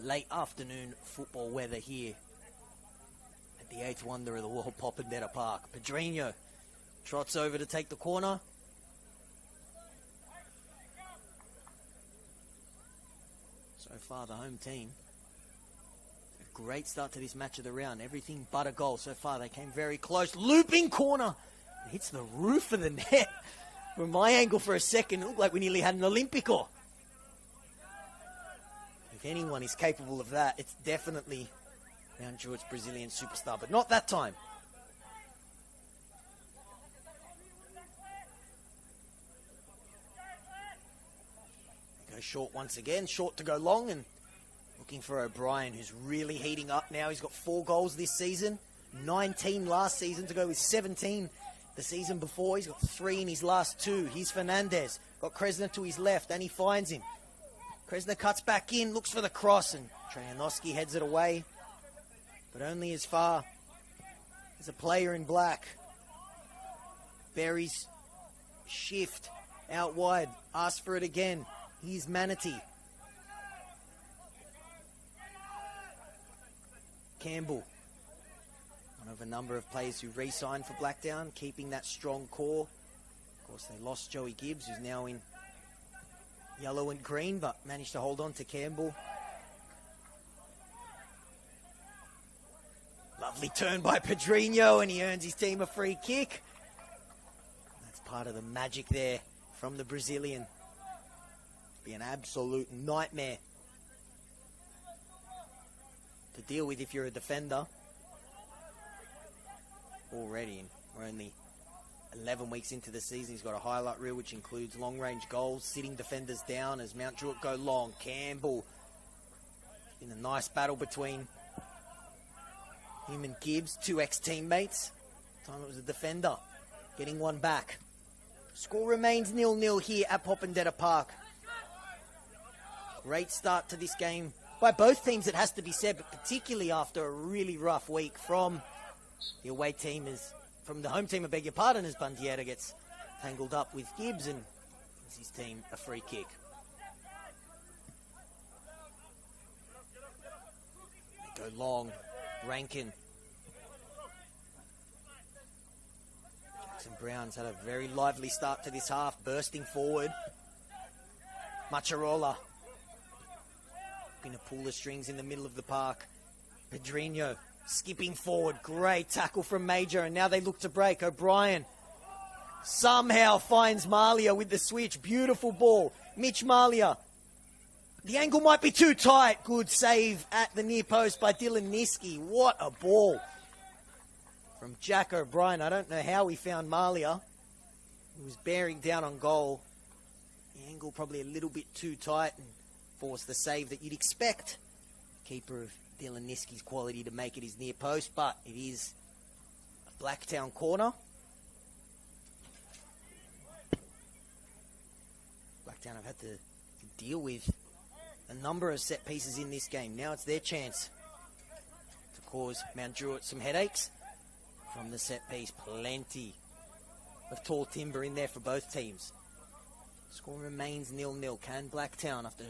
[SPEAKER 1] late afternoon football weather here at the 8th wonder of the world, Popondetta Park. Pedrinho trots over to take the corner. So far, the home team, a great start to this match of the round. Everything but a goal so far. They came very close. Looping corner. It hits the roof of the net. From my angle for a second, it looked like we nearly had an Olympico. If anyone is capable of that, it's definitely Mount Druitt's Brazilian superstar, but not that time. Go short once again, short to go long, and looking for O'Brien, who's really heating up now. He's got 4 goals this season, 19 last season to go with 17 the season before. He's got 3 in his last 2. Here's Fernandez. Got Kresner to his left, and he finds him. Kresner cuts back in, looks for the cross, and Trajanowski heads it away. But only as far as a player in black. Berry's shift out wide. Asks for it again. Here's Manatee. Campbell. One of a number of players who re-signed for Blacktown, keeping that strong core. Of course, they lost Joey Gibbs, who's now in yellow and green, but managed to hold on to Campbell. Lovely turn by Pedrinho, and he earns his team a free kick. That's part of the magic there from the Brazilian. Be an absolute nightmare to deal with if you're a defender. Already, we're only 11 weeks into the season. He's got a highlight reel which includes long-range goals, sitting defenders down as Mount Druitt go long. Campbell, in a nice battle between him and Gibbs, 2 ex-teammates. Time it was a defender getting one back. Score remains 0-0 here at Popondetta Park. Great start to this game by both teams, it has to be said, but particularly after a really rough week from the away team, from the home team, I beg your pardon, as Bandeira gets tangled up with Gibbs and gives his team a free kick. They go long. Rankin. Jackson Brown's had a very lively start to this half, bursting forward. Macharola. looking to pull the strings in the middle of the park. Pedrinho skipping forward. Great tackle from Major, and now they look to break. O'Brien somehow finds Malia with the switch. Beautiful ball. Mitch Malia. The angle might be too tight. Good save at the near post by Dylan Niski. What a ball from Jack O'Brien. I don't know how he found Malia. He was bearing down on goal. The angle probably a little bit too tight and forced the save that you'd expect. Keeper of Dylan Niski's quality to make it his near post, but it is a Blacktown corner. Blacktown have had to deal with a number of set pieces in this game. Now it's their chance to cause Mount Druitt some headaches from the set piece. Plenty of tall timber in there for both teams. Score remains 0-0. Can Blacktown, after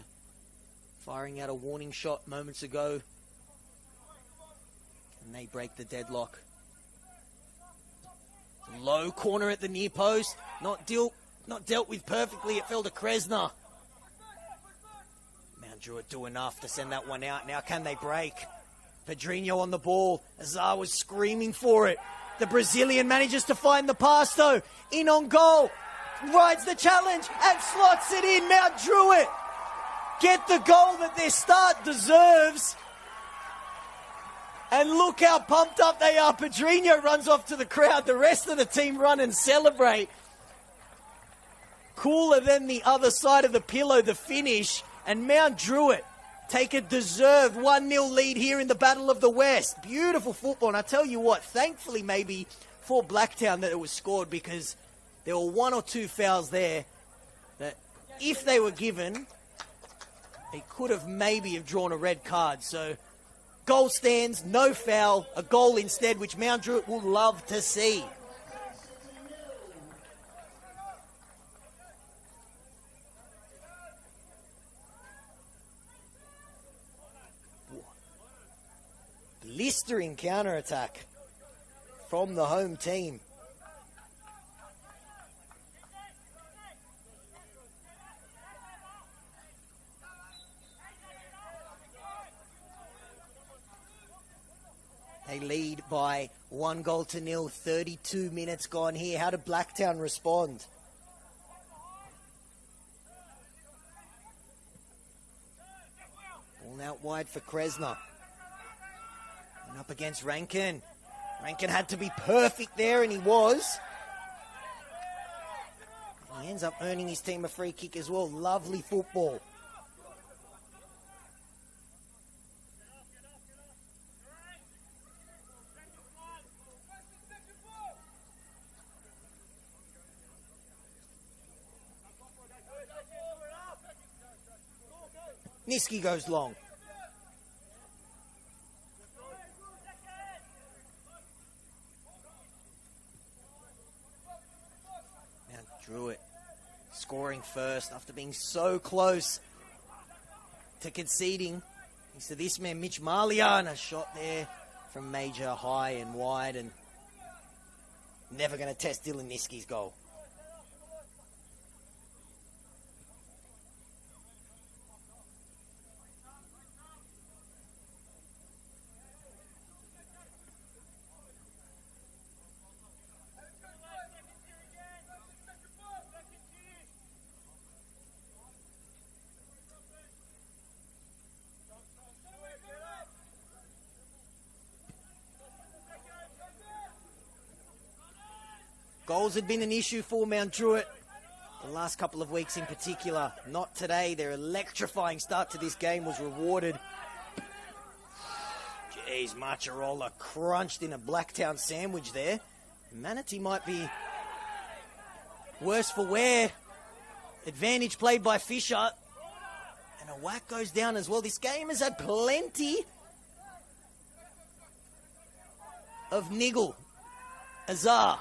[SPEAKER 1] firing out a warning shot moments ago, can they break the deadlock? Low corner at the near post. Not dealt with perfectly. It fell to Kresner. Mount Druitt do enough to send that one out. Now can they break? Pedrinho on the ball. Azar was screaming for it. The Brazilian manages to find the pass though. In on goal. Rides the challenge and slots it in. Mount Druitt get the goal that their start deserves. And look how pumped up they are. Pedrinho runs off to the crowd. The rest of the team run and celebrate. Cooler than the other side of the pillow, the finish. And Mount Druitt take a deserved 1-0 lead here in the Battle of the West. Beautiful football. And I tell you what, thankfully maybe for Blacktown that it was scored, because there were one or two fouls there that if they were given, they could have maybe have drawn a red card. So goal stands, no foul, a goal instead, which Mount Druitt will love to see. Blistering counter-attack from the home team. They lead by 1-0. 32 minutes gone here. How did Blacktown respond? Ball out wide for Kresner. And up against Rankin. Rankin had to be perfect there, and he was. He ends up earning his team a free kick as well. Lovely football. Niski goes long. Mount Druitt scoring first after being so close to conceding. Thanks to this man, Mitch Malia, and a shot there from Major, high and wide, and never going to test Dylan Niski's goal. Goals had been an issue for Mount Druitt the last couple of weeks in particular. Not today. Their electrifying start to this game was rewarded. Jeez, Marcharola crunched in a Blacktown sandwich there. Manatee might be worse for wear. Advantage played by Fisher. And a whack goes down as well. This game has had plenty of niggle. Azar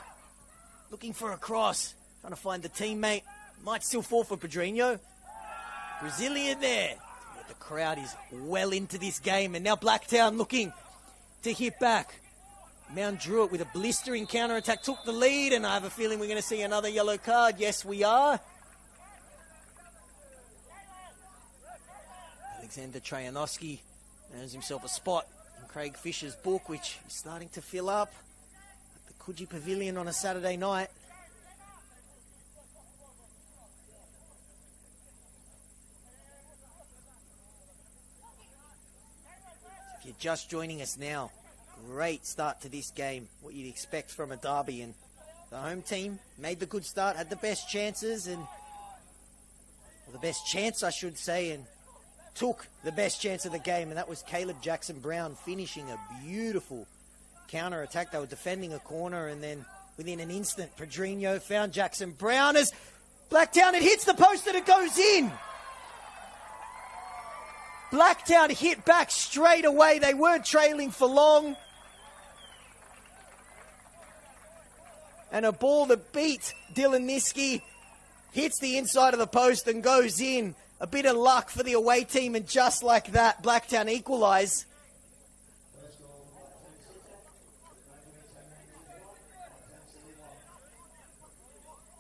[SPEAKER 1] looking for a cross, trying to find the teammate. Might still fall for Pedrinho. Brazilian there. The crowd is well into this game, and now Blacktown looking to hit back. Mount Druitt with a blistering counter-attack took the lead, and I have a feeling we're going to see another yellow card. Yes, we are. Alexander Trajanowski earns himself a spot in Craig Fisher's book, which is starting to fill up at the Coogee Pavilion on a Saturday night. If you're just joining us now, great start to this game. What you'd expect from a derby, and the home team made the good start, had the best chances, and the best chance, I should say, and took the best chance of the game, and that was Caleb Jackson-Brown finishing a beautiful counter-attack. They were defending a corner, and then within an instant, Pedrinho found Jackson-Brown as Blacktown, it hits the post and it goes in. Blacktown hit back straight away. They weren't trailing for long. And a ball that beat Dylan Niski hits the inside of the post and goes in. A bit of luck for the away team, and just like that, Blacktown equalise.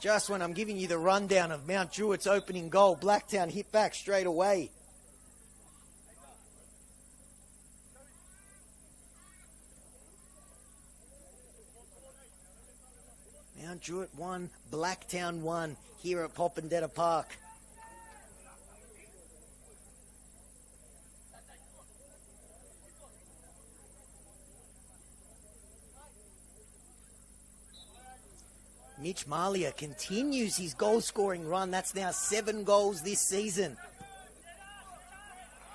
[SPEAKER 1] Just when I'm giving you the rundown of Mount Druitt's opening goal, Blacktown hit back straight away. Mount Druitt 1, Blacktown 1 here at Popondetta Park. Mitch Malia continues his goal-scoring run. That's now 7 goals this season.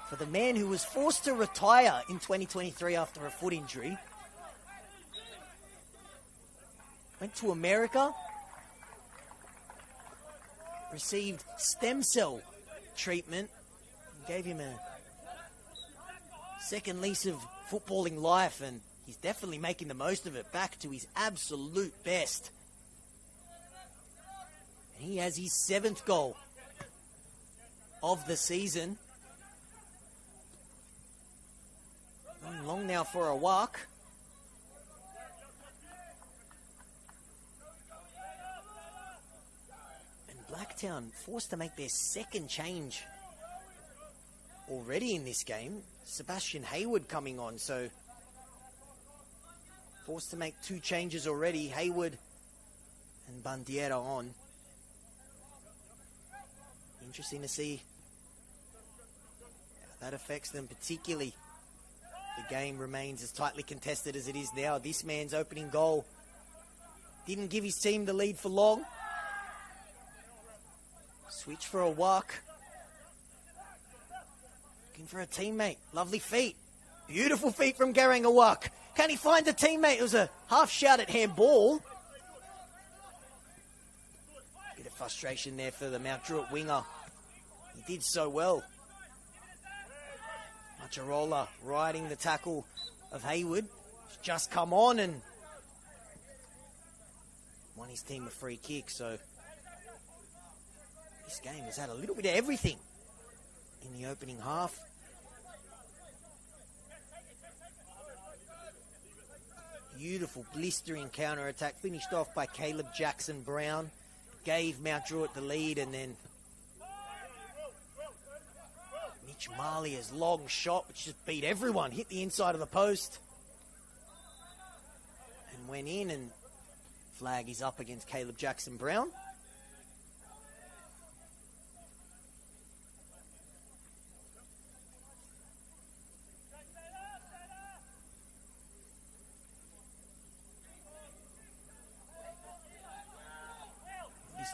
[SPEAKER 1] For the man who was forced to retire in 2023 after a foot injury. Went to America, received stem cell treatment, and gave him a second lease of footballing life, and he's definitely making the most of it, back to his absolute best. And he has his 7th goal of the season. Going long now for a walk. Blacktown forced to make their second change already in this game. Sebastian Hayward coming on, so forced to make 2 changes already. Hayward and Bandiera on. Interesting to see how that affects them, particularly the game remains as tightly contested as it is now. This man's opening goal didn't give his team the lead for long. Switch for a walk. Looking for a teammate. Lovely feet. Beautiful feet from Garang Awak. Can he find a teammate? It was a half-shouted handball. Bit of frustration there for the Mount Druitt winger. He did so well. Macharola riding the tackle of Hayward. He's just come on and won his team a free kick, so this game has had a little bit of everything in the opening half. Beautiful, blistering counter-attack, finished off by Caleb Jackson-Brown. Gave Mount Druitt the lead, and then Mitch Malia's long shot, which just beat everyone, hit the inside of the post and went in, and flag is up against Caleb Jackson-Brown.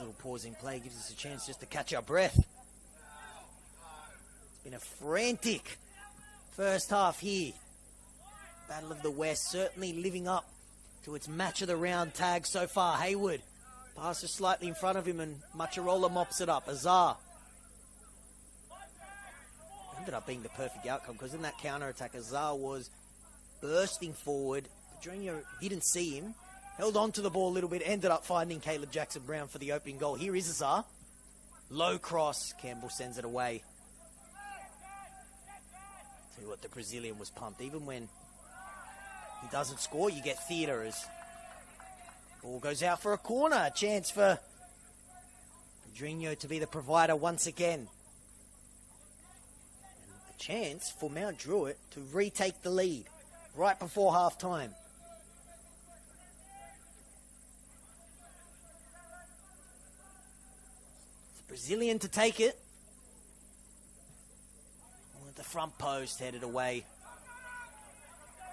[SPEAKER 1] Little pause in play gives us a chance just to catch our breath. It's been a frantic first half here. Battle of the West certainly living up to its match of the round tag so far. Hayward passes slightly in front of him and Macharola mops it up. Azar ended up being the perfect outcome, because in that counter-attack Azar was bursting forward. Pedrinho didn't see him. Held on to the ball a little bit, ended up finding Caleb Jackson-Brown for the opening goal. Here is Azar. Low cross. Campbell sends it away. Tell you what, the Brazilian was pumped. Even when he doesn't score, you get theatre as ball goes out for a corner. A chance for Pedrinho to be the provider once again. And a chance for Mount Druitt to retake the lead right before half-time. It's a Brazilian to take it. At the front post, headed away.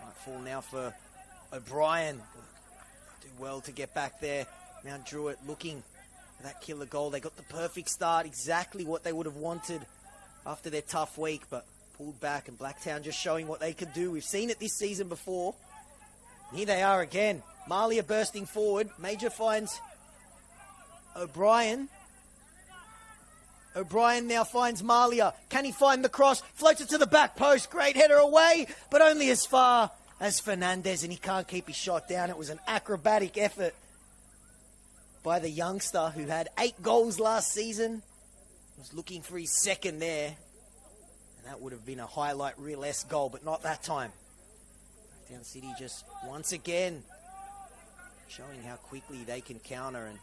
[SPEAKER 1] Might fall now for O'Brien. Do well to get back there. Mount Druitt looking for that killer goal. They got the perfect start, exactly what they would have wanted after their tough week, but pulled back, and Blacktown just showing what they could do. We've seen it this season before. Here they are again. Malia bursting forward. Major finds O'Brien. O'Brien now finds Malia. Can he find the cross? Floats it to the back post. Great header away, but only as far as Fernandez, and he can't keep his shot down. It was an acrobatic effort by the youngster who had 8 goals last season. Was looking for his second there. And that would have been a highlight reel-esque goal, but not that time. Blacktown City just once again showing how quickly they can counter, and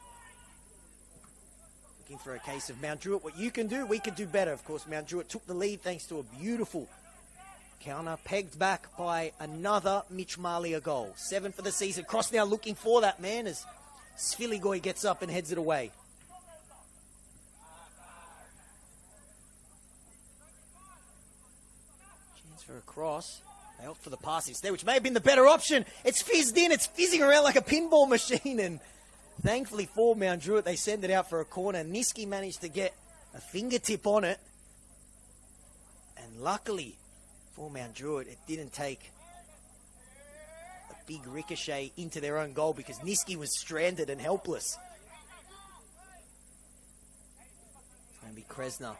[SPEAKER 1] looking for a case of Mount Druitt. What you can do, we could do better. Of course, Mount Druitt took the lead thanks to a beautiful counter, pegged back by another Mitch Malia goal. 7 for the season. Cross now looking for that man as Sviligoy gets up and heads it away. Chance for a cross. They opt for the pass instead, which may have been the better option. It's fizzed in. It's fizzing around like a pinball machine, and thankfully for Mount Druitt, they send it out for a corner. Niski managed to get a fingertip on it. And luckily for Mount Druitt, it didn't take a big ricochet into their own goal because Niski was stranded and helpless. It's going to be Kresna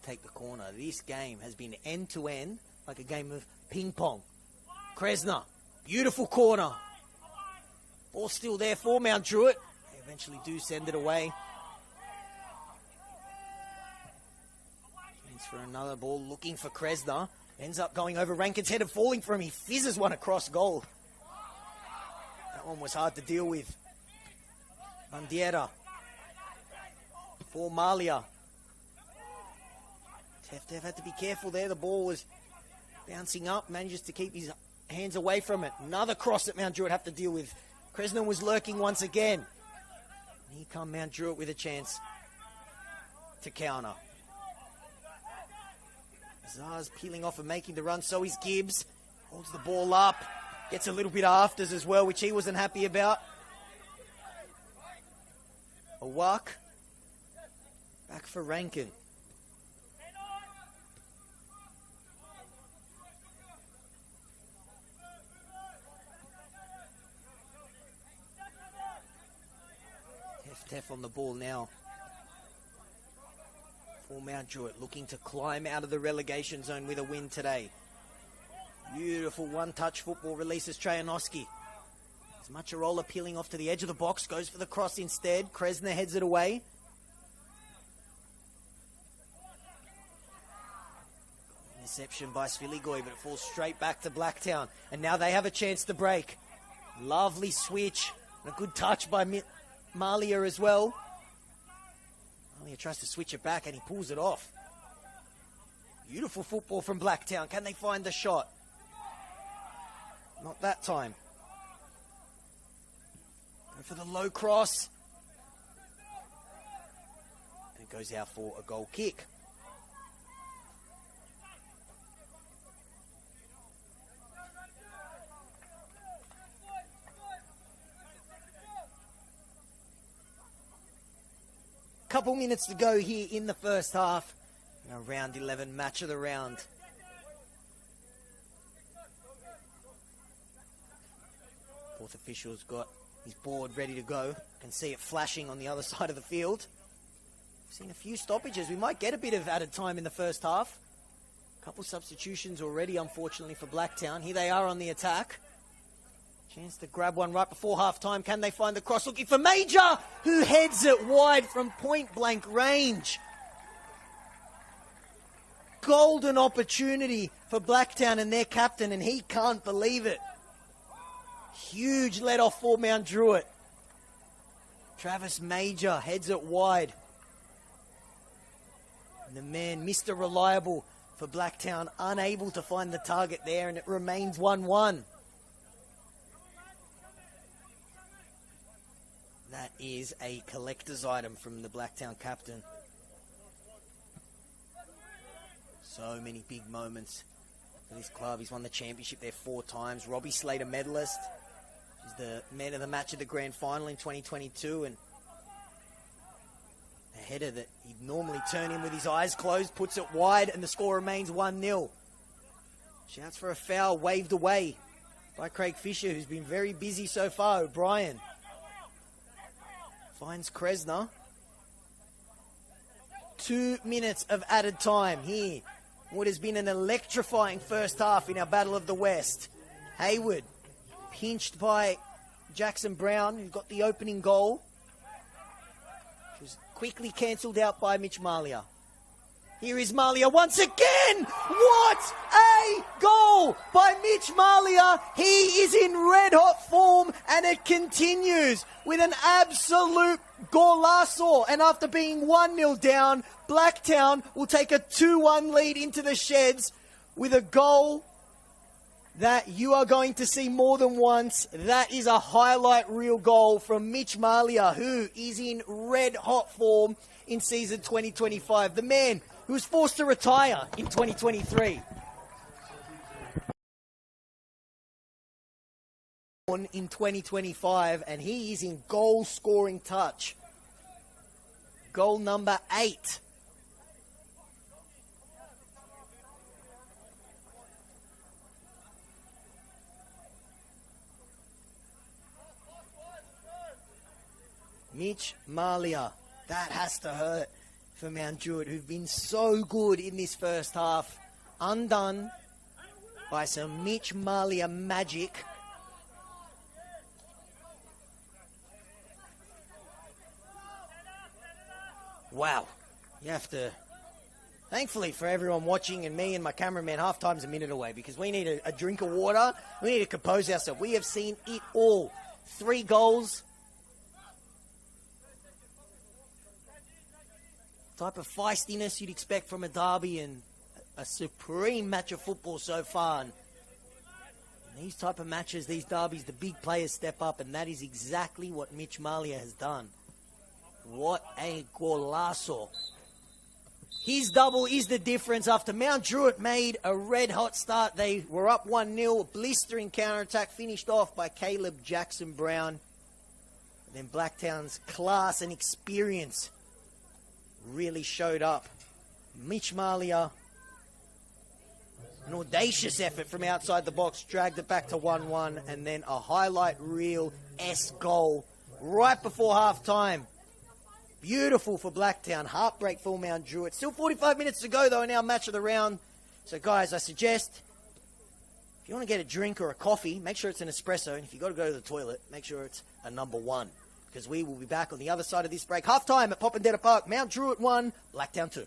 [SPEAKER 1] take the corner. This game has been end-to-end like a game of ping-pong. Kresna, beautiful corner. Ball still there for Mount Druitt. They eventually do send it away. Chance for another ball, looking for Kresna. Ends up going over Rankin's head and falling for him. He fizzes one across goal. That one was hard to deal with. Bandiera for Malia. Teftev had to be careful there. The ball was bouncing up. Manages to keep his hands away from it. Another cross that Mount Druitt have to deal with. Kresna was lurking once again. And here come Mount Druitt with a chance to counter. Zah's peeling off and making the run, so is Gibbs. Holds the ball up. Gets a little bit of afters as well, which he wasn't happy about. Awak. Back for Rankin. Tef on the ball now. For Mount Druitt, looking to climb out of the relegation zone with a win today. Beautiful one-touch football, releases Trajanowski. As Macharola peeling off to the edge of the box, goes for the cross instead. Kresna heads it away. Interception by Sviligoy, but it falls straight back to Blacktown. And now they have a chance to break. Lovely switch. And a good touch by Malia as well. Malia tries to switch it back and he pulls it off. Beautiful football from Blacktown. Can they find the shot? Not that time. Go for the low cross. And it goes out for a goal kick. Couple minutes to go here in the first half. Round 11 match of the round. Fourth official's got his board ready to go. Can see it flashing on the other side of the field. We've seen a few stoppages. We might get a bit of added time in the first half. Couple substitutions already, unfortunately, for Blacktown. Here they are on the attack. Chance to grab one right before half-time. Can they find the cross? Looking for Major, who heads it wide from point-blank range. Golden opportunity for Blacktown and their captain, and he can't believe it. Huge let-off for Mount Druitt. Travis Major heads it wide. And the man, Mr. Reliable for Blacktown, unable to find the target there, and it remains 1-1. That is a collector's item from the Blacktown captain. So many big moments for this club. He's won the championship there 4 times. Robbie Slater medalist. He's the man of the match at the grand final in 2022. And a header that he'd normally turn in with his eyes closed, puts it wide, and the score remains 1-0. Shouts for a foul, waved away by Craig Fisher, who's been very busy so far. O'Brien finds Kresner. 2 minutes of added time here. What has been an electrifying first half in our Battle of the West. Hayward pinched by Jackson Brown, who got the opening goal, which was quickly cancelled out by Mitch Malia. Here is Malia once again. What a goal by Mitch Malia. He is in red-hot form, and it continues with an absolute golazo. And after being 1-0 down, Blacktown will take a 2-1 lead into the sheds with a goal that you are going to see more than once. That is a highlight reel goal from Mitch Malia, who is in red-hot form in season 2025. The man who was forced to retire in 2023. In 2025, and he is in goal-scoring touch. Goal number 8. Mitch Malia. That has to hurt for Mount Druitt, who've been so good in this first half. Undone by some Mitch Malia magic. Wow. You have to... Thankfully for everyone watching and me and my cameraman, half-time's a minute away because we need a drink of water. We need to compose ourselves. We have seen it all. 3 goals. Type of feistiness you'd expect from a derby, and a supreme match of football so far. And these type of matches, these derbies, the big players step up, and that is exactly what Mitch Malia has done. What a golazo. His double is the difference. After Mount Druitt made a red-hot start, they were up 1-0. A blistering counter-attack finished off by Caleb Jackson Brown. And then Blacktown's class and experience really showed up. Mitch Malia, an audacious effort from outside the box, dragged it back to 1-1, and then a highlight reel-esque goal right before half-time. Beautiful for Blacktown. Heartbreak for Mount Druitt. Still 45 minutes to go, though, in our match of the round. So, guys, I suggest if you want to get a drink or a coffee, make sure it's an espresso. And if you've got to go to the toilet, make sure it's a number 1. Because we will be back on the other side of this break. Half-time at Popondetta Park. Mount Druitt 1, Blacktown 2.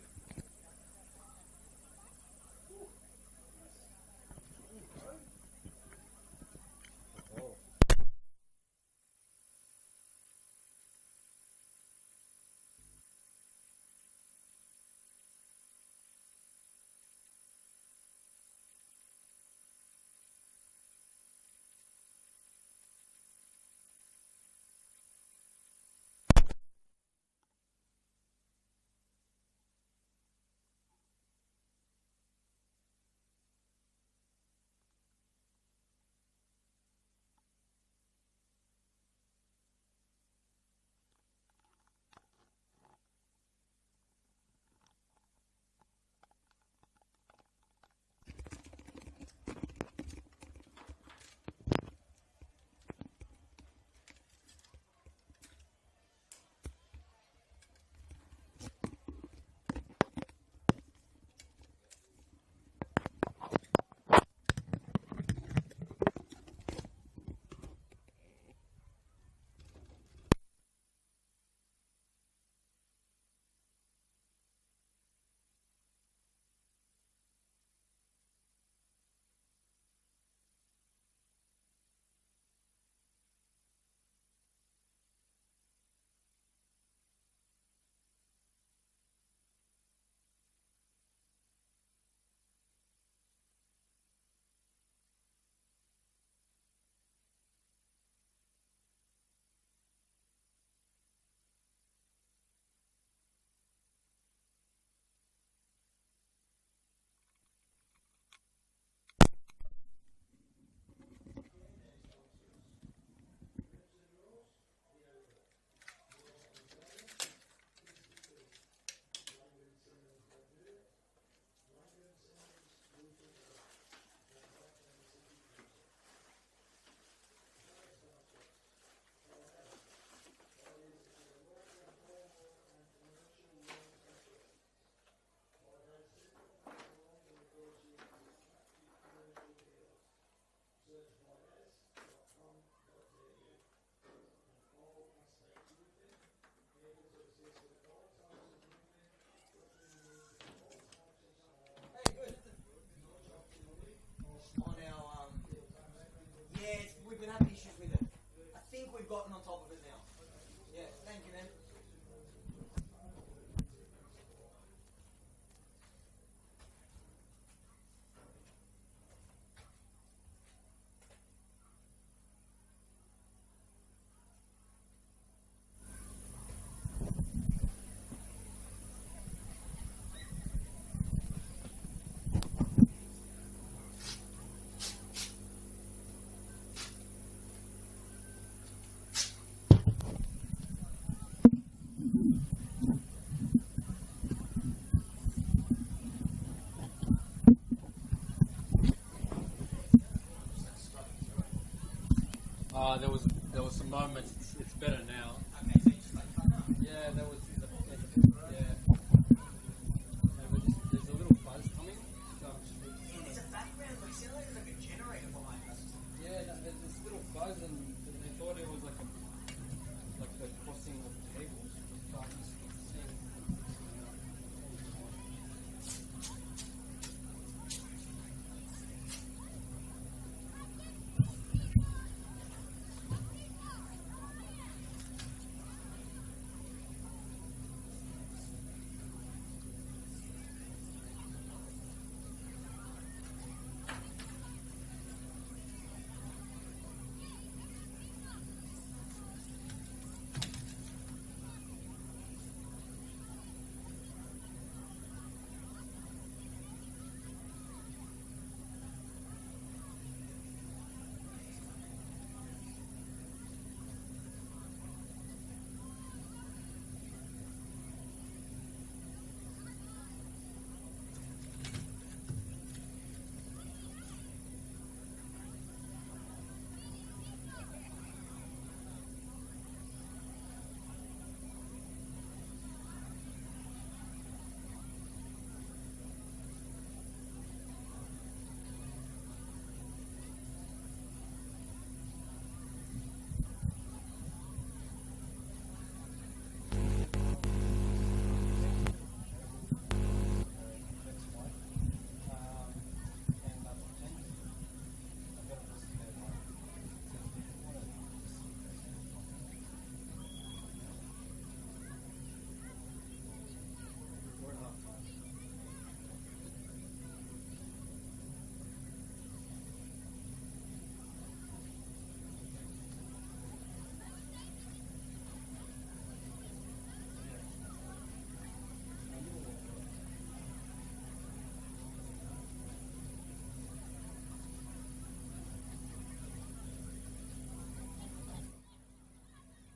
[SPEAKER 3] There was some moments. It's better now.
[SPEAKER 1] Okay, so you just like cut up.
[SPEAKER 3] Yeah, there was. Yeah. There's a little buzz coming. So
[SPEAKER 1] There's a background, like, it sounds like a generator behind us.
[SPEAKER 3] yeah, there's this little buzz, and they thought it was like the crossing of cables. So I just see.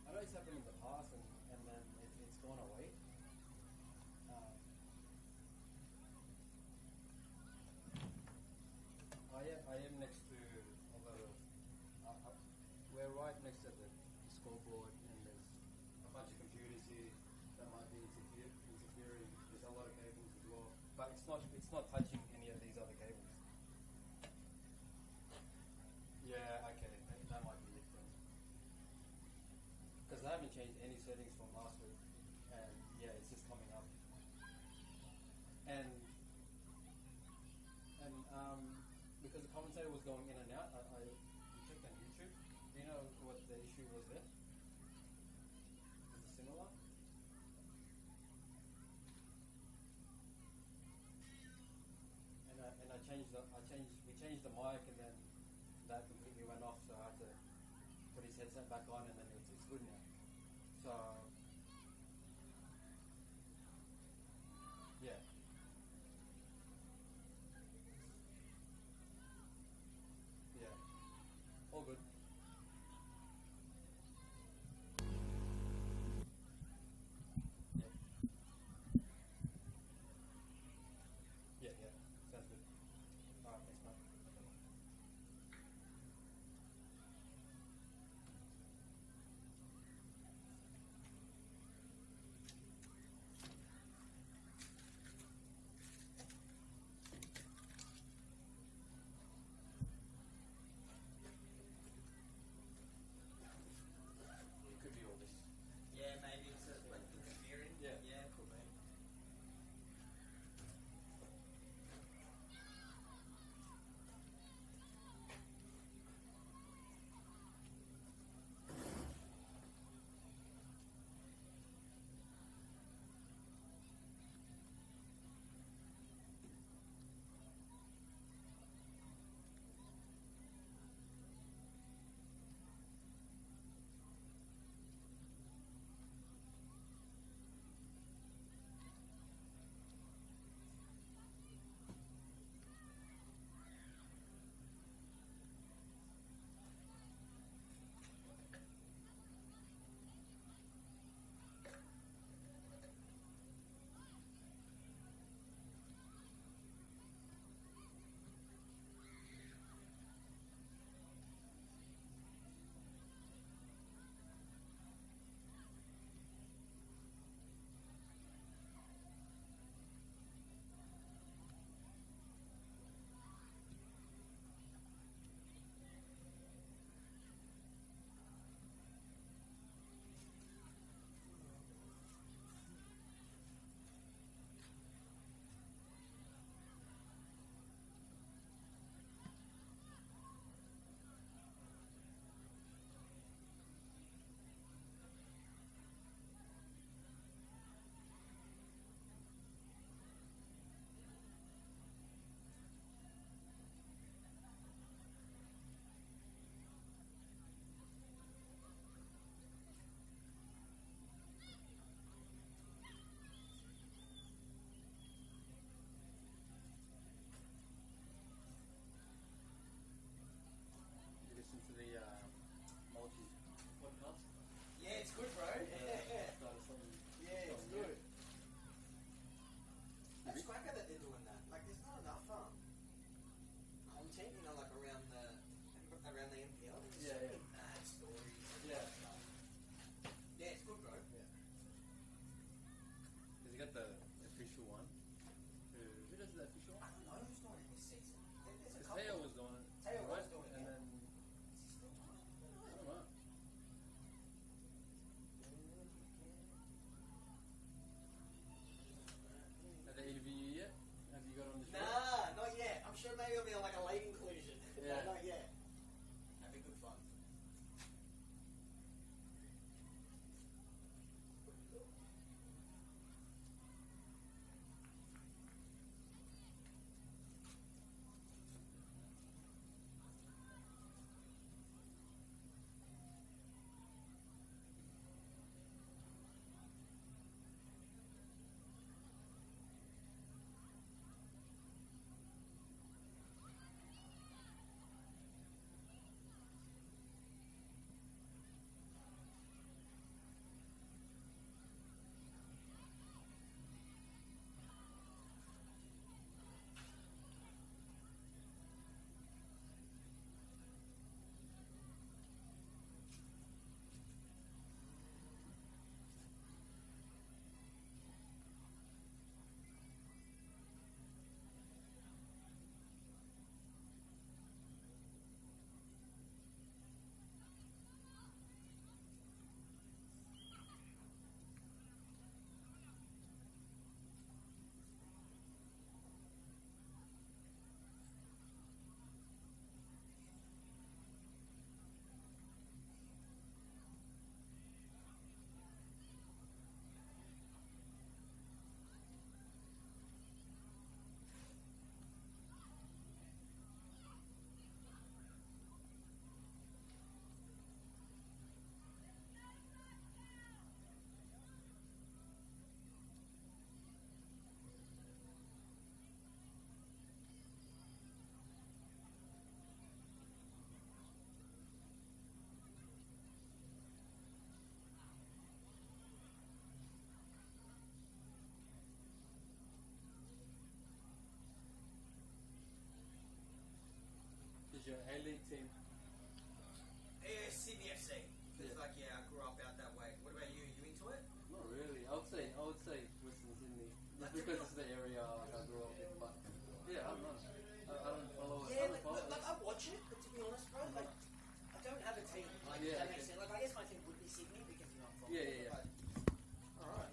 [SPEAKER 3] I know it's happened in the past, and then it's gone away. I am next to we're right next to the scoreboard, and there's a bunch of computers here that might be interfering. There's a lot of cables as well, but it's not touching any of these other cables. Yeah, okay, that might be it then. Because I haven't changed any settings from last week, and yeah, it's just coming up. And because the commentator was going in and out, I checked on YouTube. Do you know what the issue was there? Is it similar? And we changed the mic, and then that completely went off, so I had to put his headset back on, and then it's good now. So yeah. Yeah. All good. Yeah. Yeah, yeah. Sounds good. Alright, thanks, mate. your A-League team?
[SPEAKER 1] Yeah, Sydney FC. It's like, I grew up out that way. What about you? You into it?
[SPEAKER 3] Not really. I would say Western Sydney. Just because it's the area like I grew up in. But yeah, I don't know. I don't follow it.
[SPEAKER 1] Yeah, like I watch it, but to be honest, bro, like I don't have a team. Like,
[SPEAKER 3] Yeah,
[SPEAKER 1] that makes
[SPEAKER 3] okay.
[SPEAKER 1] sense. Like I guess my team would be Sydney because I'm from.
[SPEAKER 3] Yeah.
[SPEAKER 1] All right.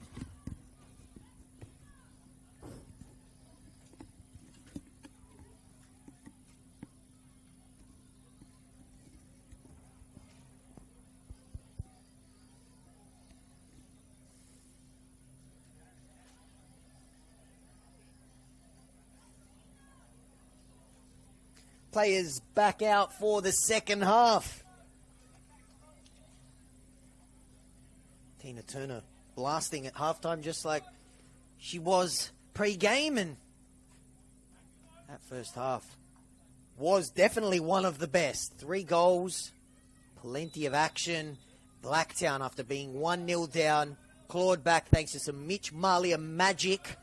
[SPEAKER 1] Players back out for the second half. Tina Turner blasting at halftime just like she was pre-game, and that first half was definitely one of the best. 3 goals, plenty of action. Blacktown, after being 1-0 down, clawed back thanks to some Mitch Malia magic.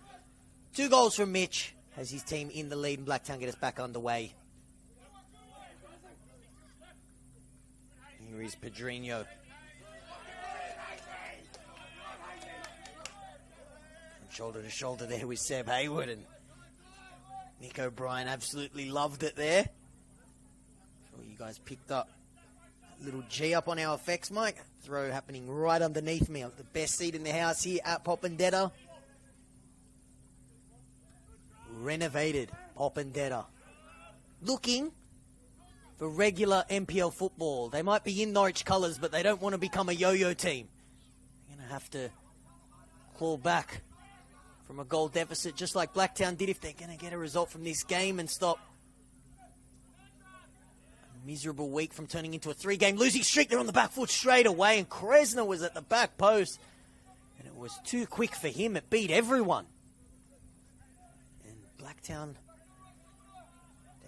[SPEAKER 1] 2 goals from Mitch has his team in the lead, and Blacktown get us back underway. Here is Pedrinho. Shoulder to shoulder there with Seb Hayward, and Nick O'Brien absolutely loved it there. Sure you guys picked up a little G up on our effects, Mike. Throw happening right underneath me. The best seat in the house here at Popondetta. Renovated Popondetta. Looking for regular NPL football. They might be in Norwich colours, but they don't want to become a yo-yo team. They're going to have to claw back from a goal deficit, just like Blacktown did, if they're going to get a result from this game and stop a miserable week from turning into a 3-game losing streak. They're on the back foot straight away, and Kresner was at the back post, and it was too quick for him. It beat everyone. And Blacktown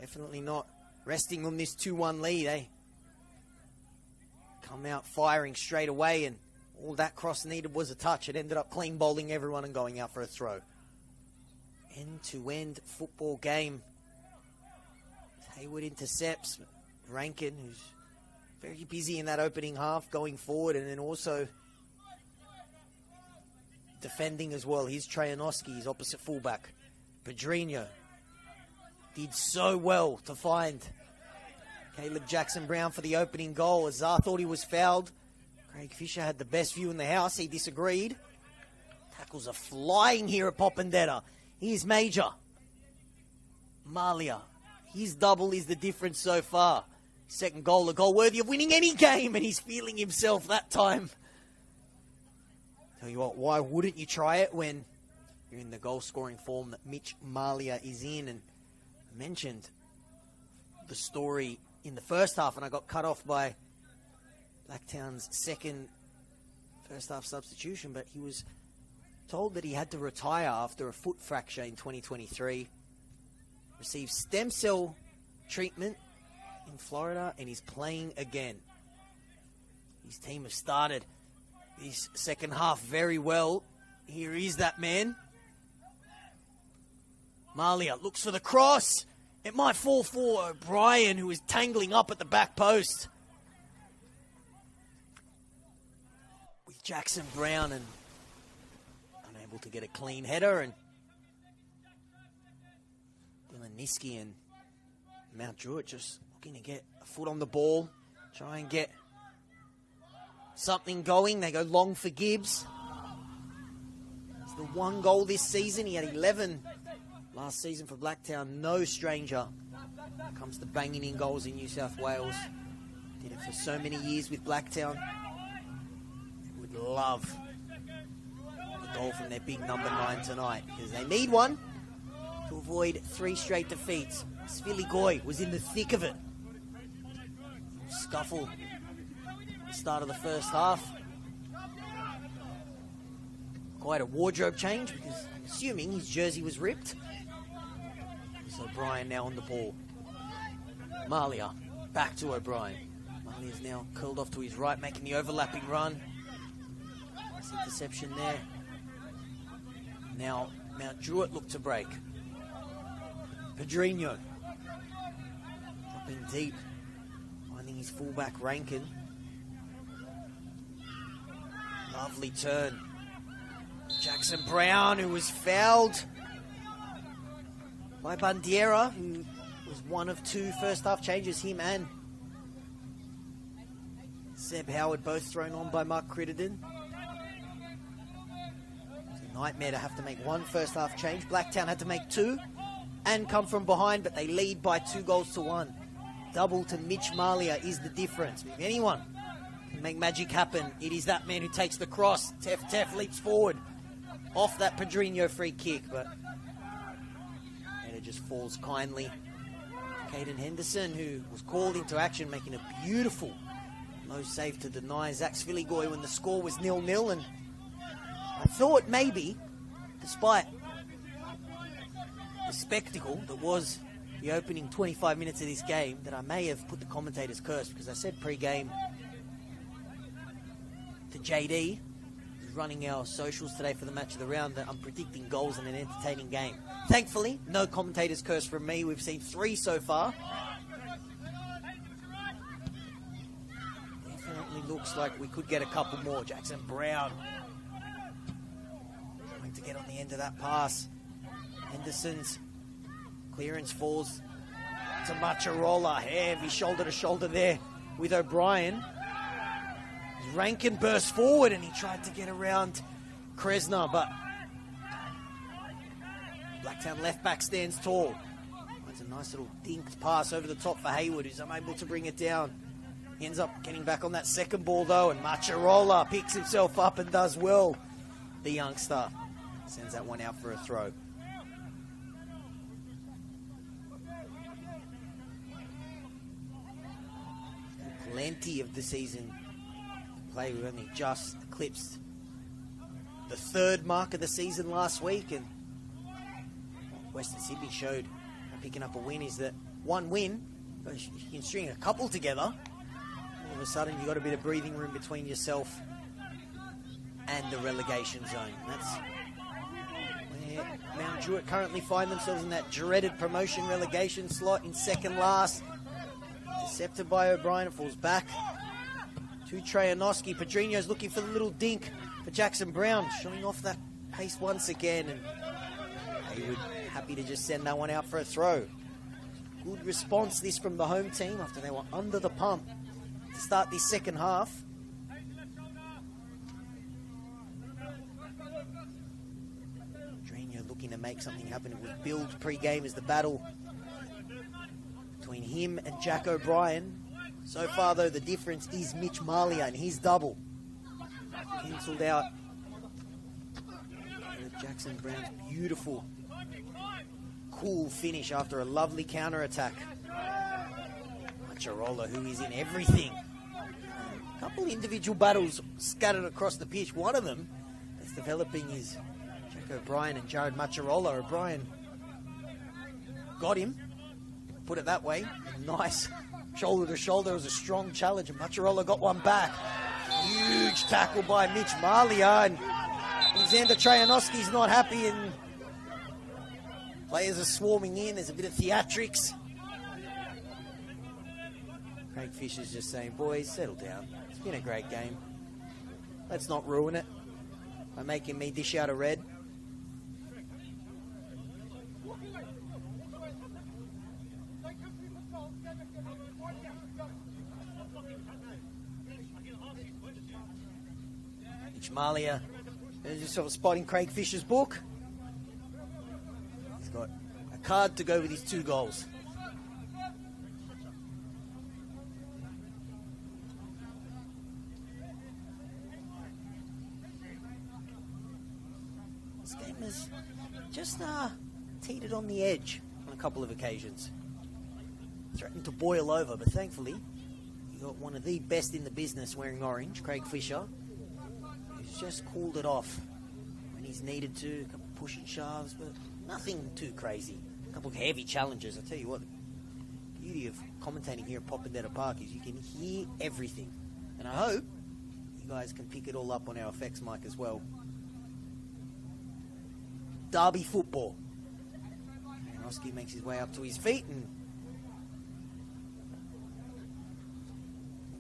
[SPEAKER 1] definitely not resting on this 2-1 lead. They come out firing straight away, and all that cross needed was a touch. It ended up clean bowling everyone and going out for a throw. End-to-end football game. Hayward intercepts Rankin, who's very busy in that opening half going forward, and then also defending as well. Here's Trajanowski, his opposite fullback. Pedrinho did so well to find Caleb Jackson-Brown for the opening goal. Azar thought he was fouled. Craig Fisher had the best view in the house. He disagreed. Tackles are flying here at Popondetta. Here's Major. Malia. His double is the difference so far. Second goal, a goal worthy of winning any game, and he's feeling himself that time. Tell you what, why wouldn't you try it when you're in the goal-scoring form that Mitch Malia is in? And I mentioned the story in the first half, and I got cut off by Blacktown's second first-half substitution, but he was told that he had to retire after a foot fracture in 2023. Received stem cell treatment in Florida, and he's playing again. His team have started this second half very well. Here is that man. Malia looks for the cross. It might fall for O'Brien, who is tangling up at the back post. With Jackson-Brown and unable to get a clean header, and Dylan Niski and Mount Druitt just looking to get a foot on the ball, try and get something going. They go long for Gibbs. It's the 1 goal this season. He had 11 last season for Blacktown. No stranger comes to banging in goals in New South Wales. Did it for so many years with Blacktown. Would love a goal from their big number 9 tonight, because they need one to avoid 3 straight defeats. Svili Goy was in the thick of it. Scuffle at the start of the first half. Quite a wardrobe change, because I'm assuming his jersey was ripped. So O'Brien now on the ball. Malia back to O'Brien. Malia's now curled off to his right, making the overlapping run. Nice interception there. Now Mount Druitt look to break. Pedrinho Dropping deep. Finding his fullback Rankin. Lovely turn. Jackson Brown, who was fouled by Bandiera, who was one of two first half changes, him and Seb Howard both thrown on by Mark Crittenden. It's a nightmare to have to make one first half change. Blacktown had to make two and come from behind, but they lead by 2-1. Double to Mitch Malia is the difference. If anyone can make magic happen, it is that man who takes the cross. Tef leaps forward off that Pedrinho free kick, but it just falls kindly. Caden Henderson, who was called into action, making a beautiful low save to deny Zach Sviligoy when the score was 0-0. And I thought maybe, despite the spectacle that was the opening 25 minutes of this game, that I may have put the commentator's curse, because I said pre-game to JD, who's running our socials today for the match of the round, that I'm predicting goals in an entertaining game. Thankfully, no commentator's curse from me. We've seen 3 so far. Definitely looks like we could get a couple more. Jackson Brown trying to get on the end of that pass. Henderson's clearance falls to Macharola. Heavy shoulder to shoulder there with O'Brien. Rankin burst forward and he tried to get around Kresna, but Blacktown left back stands tall. It's a nice little dinked pass over the top for Hayward, who's unable to bring it down. He ends up getting back on that second ball though, and Macharola picks himself up and does well. The youngster sends that one out for a throw. Plenty of the season play. We've only just eclipsed the 3rd mark of the season last week, and what Western Sydney showed by picking up a win is that one win, you can string a couple together, all of a sudden you've got a bit of breathing room between yourself and the relegation zone. That's where Mount Druitt currently find themselves, in that dreaded promotion relegation slot in second last. Intercepted by O'Brien, it falls back to Trejanoski. Pedrinho's looking for the little dink for Jackson Brown, showing off that pace once again, and Hayward happy to just send that one out for a throw. Good response this from the home team after they were under the pump to start this second half. Pedrinho looking to make something happen. It was billed pre-game as the battle between him and Jack O'Brien. So far, though, the difference is Mitch Malia and his double. Cancelled out. Jackson Brown's beautiful, cool finish after a lovely counter-attack. Macharola, who is in everything. A couple individual battles scattered across the pitch. One of them that's developing is Jack O'Brien and Jared Macharola. O'Brien got him, put it that way. Nice shoulder to shoulder. It was a strong challenge, and Macharola got one back. Huge tackle by Mitch Malia, and Alexander Trejanoski's not happy, and players are swarming in. There's a bit of theatrics. Craig Fisher's just saying, boys, settle down. It's been a great game. Let's not ruin it by making me dish out a red. Malia is just sort of spotting Craig Fisher's book. He's got a card to go with his 2 goals. This game has just teetered on the edge on a couple of occasions. Threatened to boil over, but thankfully you got one of the best in the business wearing orange, Craig Fisher. Just called it off when he's needed to. A couple pushing shoves, but nothing too crazy. A couple of heavy challenges. I tell you what, the beauty of commentating here at Popondetta Park is you can hear everything. And I hope you guys can pick it all up on our effects mic as well. Derby football. Roski makes his way up to his feet, and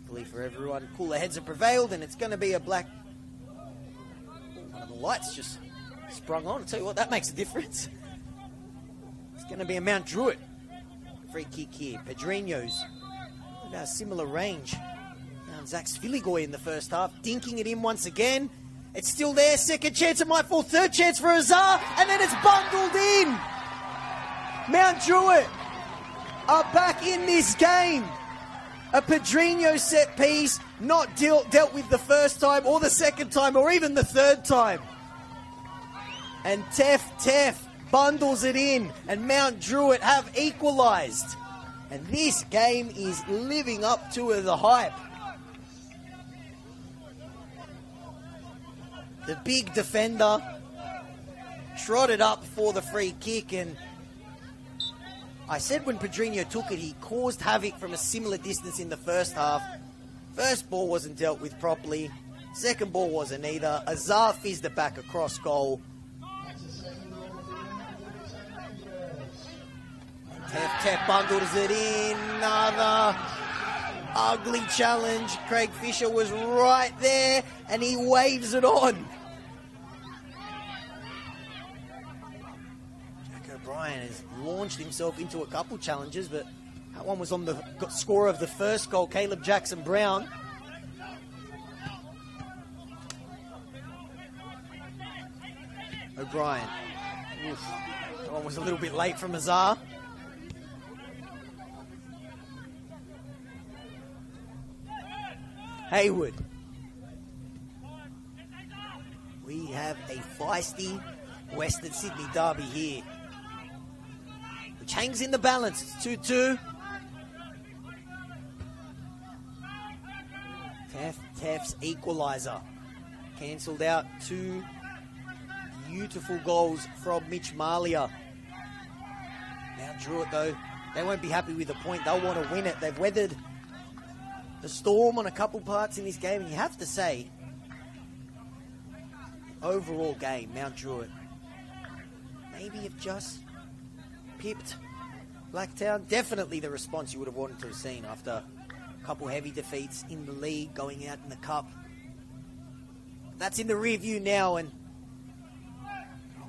[SPEAKER 1] Thankfully for everyone, cooler heads have prevailed, and it's going to be a black... One of the lights just sprung on. I'll tell you what, that makes a difference. It's going to be a Mount Druitt free kick here. Pedrinho's about a similar range. Now Zach Sviligoy in the first half, dinking it in once again. It's still there. Second chance, it might fall. Third chance for Azar, and then it's bundled in. Mount Druitt are back in this game. A Pedrinho set piece, not dealt with the first time, or the second time, or even the third time. And Tef bundles it in, and Mount Druitt have equalised. And this game is living up to the hype. The big defender trotted up for the free kick, and I said when Pedrinho took it, he caused havoc from a similar distance in the first half. First ball wasn't dealt with properly. Second ball wasn't either. Azar fizzed it back across goal. Tef bundles it in. Another ugly challenge. Craig Fisher was right there, and he waves it on. Jack O'Brien has launched himself into a couple challenges, but that one was on the score of the first goal, Caleb Jackson-Brown. O'Brien. Oof. That one was a little bit late from Azar. Hayward. We have a feisty Western Sydney derby here, which hangs in the balance. It's 2-2. Tef's equaliser. Cancelled out. Two beautiful goals from Mitch Malia. Now Druitt, though, they won't be happy with the point. They'll want to win it. They've weathered the storm on a couple parts in this game, and you have to say, overall game, Mount Druitt maybe have just pipped Blacktown. Definitely the response you would have wanted to have seen after a couple heavy defeats in the league, going out in the cup. That's in the rear view now, and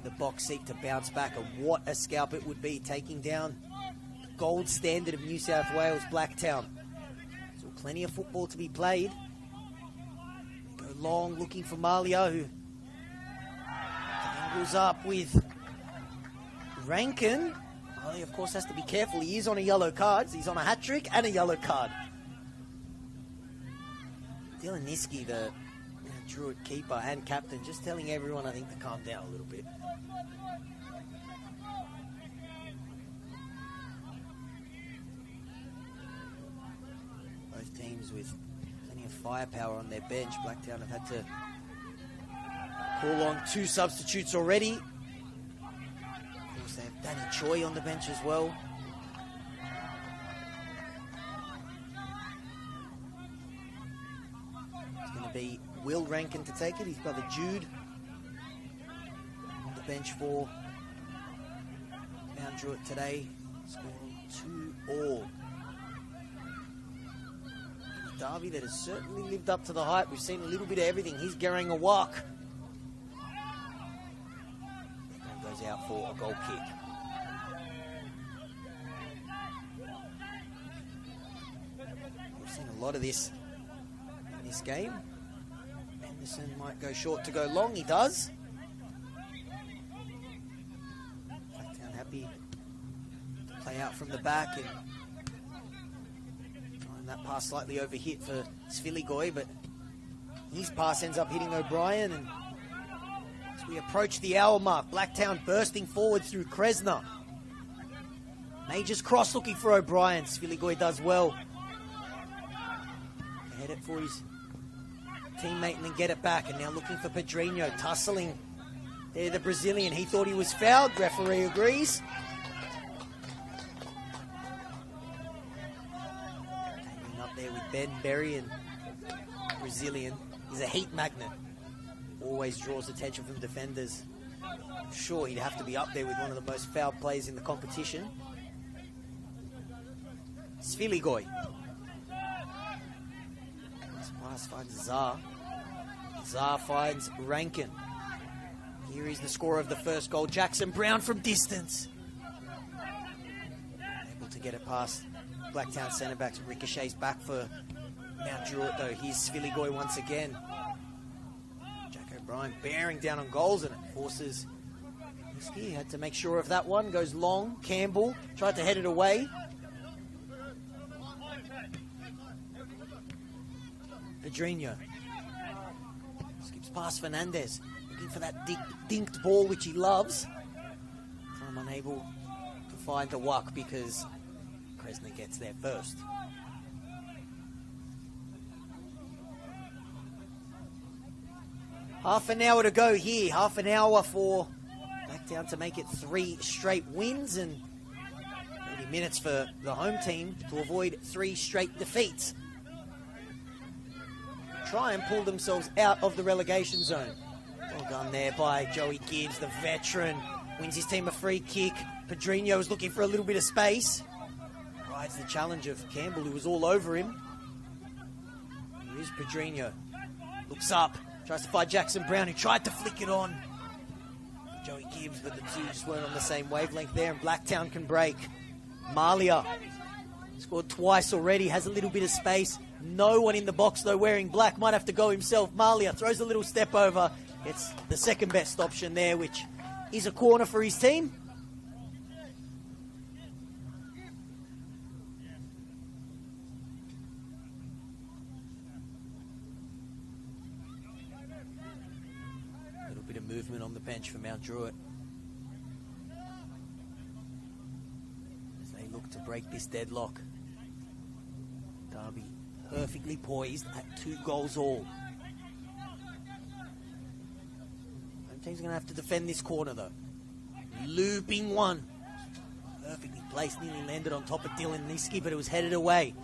[SPEAKER 1] the box seek to bounce back, and what a scalp it would be taking down the gold standard of New South Wales, Blacktown. So plenty of football to be played. Go long, looking for Malia, who angles up with Rankin. Malia, of course, has to be careful. He is on a yellow card. He's on a hat-trick and a yellow card. Dylan Niski, the Druitt keeper and captain, just telling everyone, I think, to calm down a little bit. Both teams with plenty of firepower on their bench. Blacktown have had to call on two substitutes already. Of course, they have Danny Choi on the bench as well. It's going to be Will Rankin to take it. His brother Jude on the bench for Mount Druitt today, scoring 2-2. Derby that has certainly lived up to the hype. We've seen a little bit of everything. He's Garang a walk. Goes out for a goal kick. We've seen a lot of this in this game. Anderson might go short to go long. He does. Blacktown happy to play out from the back, and that pass slightly overhit for Sviligoy, but his pass ends up hitting O'Brien. And as we approach the hour mark, Blacktown bursting forward through Kresna. Majors cross looking for O'Brien. Sviligoy does well. Head it for his teammate and then get it back. And now looking for Pedrinho, tussling there, the Brazilian. He thought he was fouled. Referee agrees. There with Ben Berry, and Brazilian is a heat magnet. Always draws attention from defenders. I'm sure he'd have to be up there with one of the most fouled players in the competition. Sviligoy. Pass finds Zar. Zar finds Rankin. Here is the scorer of the first goal, Jackson Brown from distance. Able to get it past Blacktown centre backs. Ricochets back for Mount Druitt though. Here's Sviligoy once again. Jack O'Brien bearing down on goals, and it forces He had to make sure of that one. Goes long. Campbell tried to head it away. Pedrinho skips past Fernandez, looking for that dinked ball which he loves. I'm unable to find the wuck because Kresna gets there first. Half an hour to go here. Half an hour for Blacktown to make it 3 straight wins, and 30 minutes for the home team to avoid 3 straight defeats. Try and pull themselves out of the relegation zone. Well done there by Joey Gibbs, the veteran. Wins his team a free kick. Pedrinho is looking for a little bit of space. Rides the challenge of Campbell, who was all over him. Here's Pedrinho. Looks up. Tries to find Jackson Brown, who tried to flick it on. Joey Gibbs, but the two just weren't on the same wavelength there, and Blacktown can break. Malia scored twice already, has a little bit of space. No one in the box, though, wearing black. Might have to go himself. Malia throws a little step over. It's the second best option there, which is a corner for his team. A little bit of movement on the bench for Mount Druitt as they look to break this deadlock. Derby perfectly poised at 2 goals all. Home team's going to have to defend this corner, though. Looping one. Perfectly placed, nearly landed on top of Dylan Niski, but it was headed away.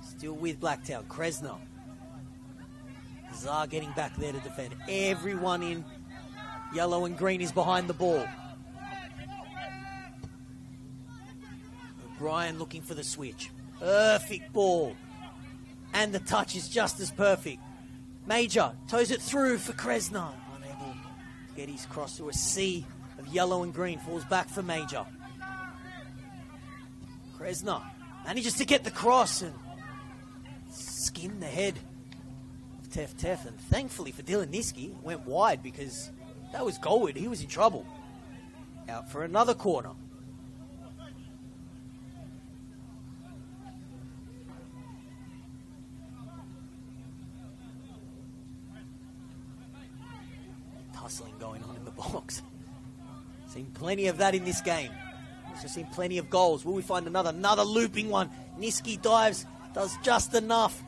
[SPEAKER 1] Still with Blacktown. Kresna. Zar getting back there to defend. Everyone in yellow and green is behind the ball. O'Brien looking for the switch. Perfect ball. And the touch is just as perfect. Major toes it through for Kresna. Unable to get his cross through a sea of yellow and green. Falls back for Major. Kresna manages to get the cross and skim the head of Tef. And thankfully for Dylan Niski, it went wide because that was goalward. He was in trouble. Out for another corner. Hustling going on in the box. Seen plenty of that in this game. Also seen plenty of goals. Will we find another looping one? Niski dives, does just enough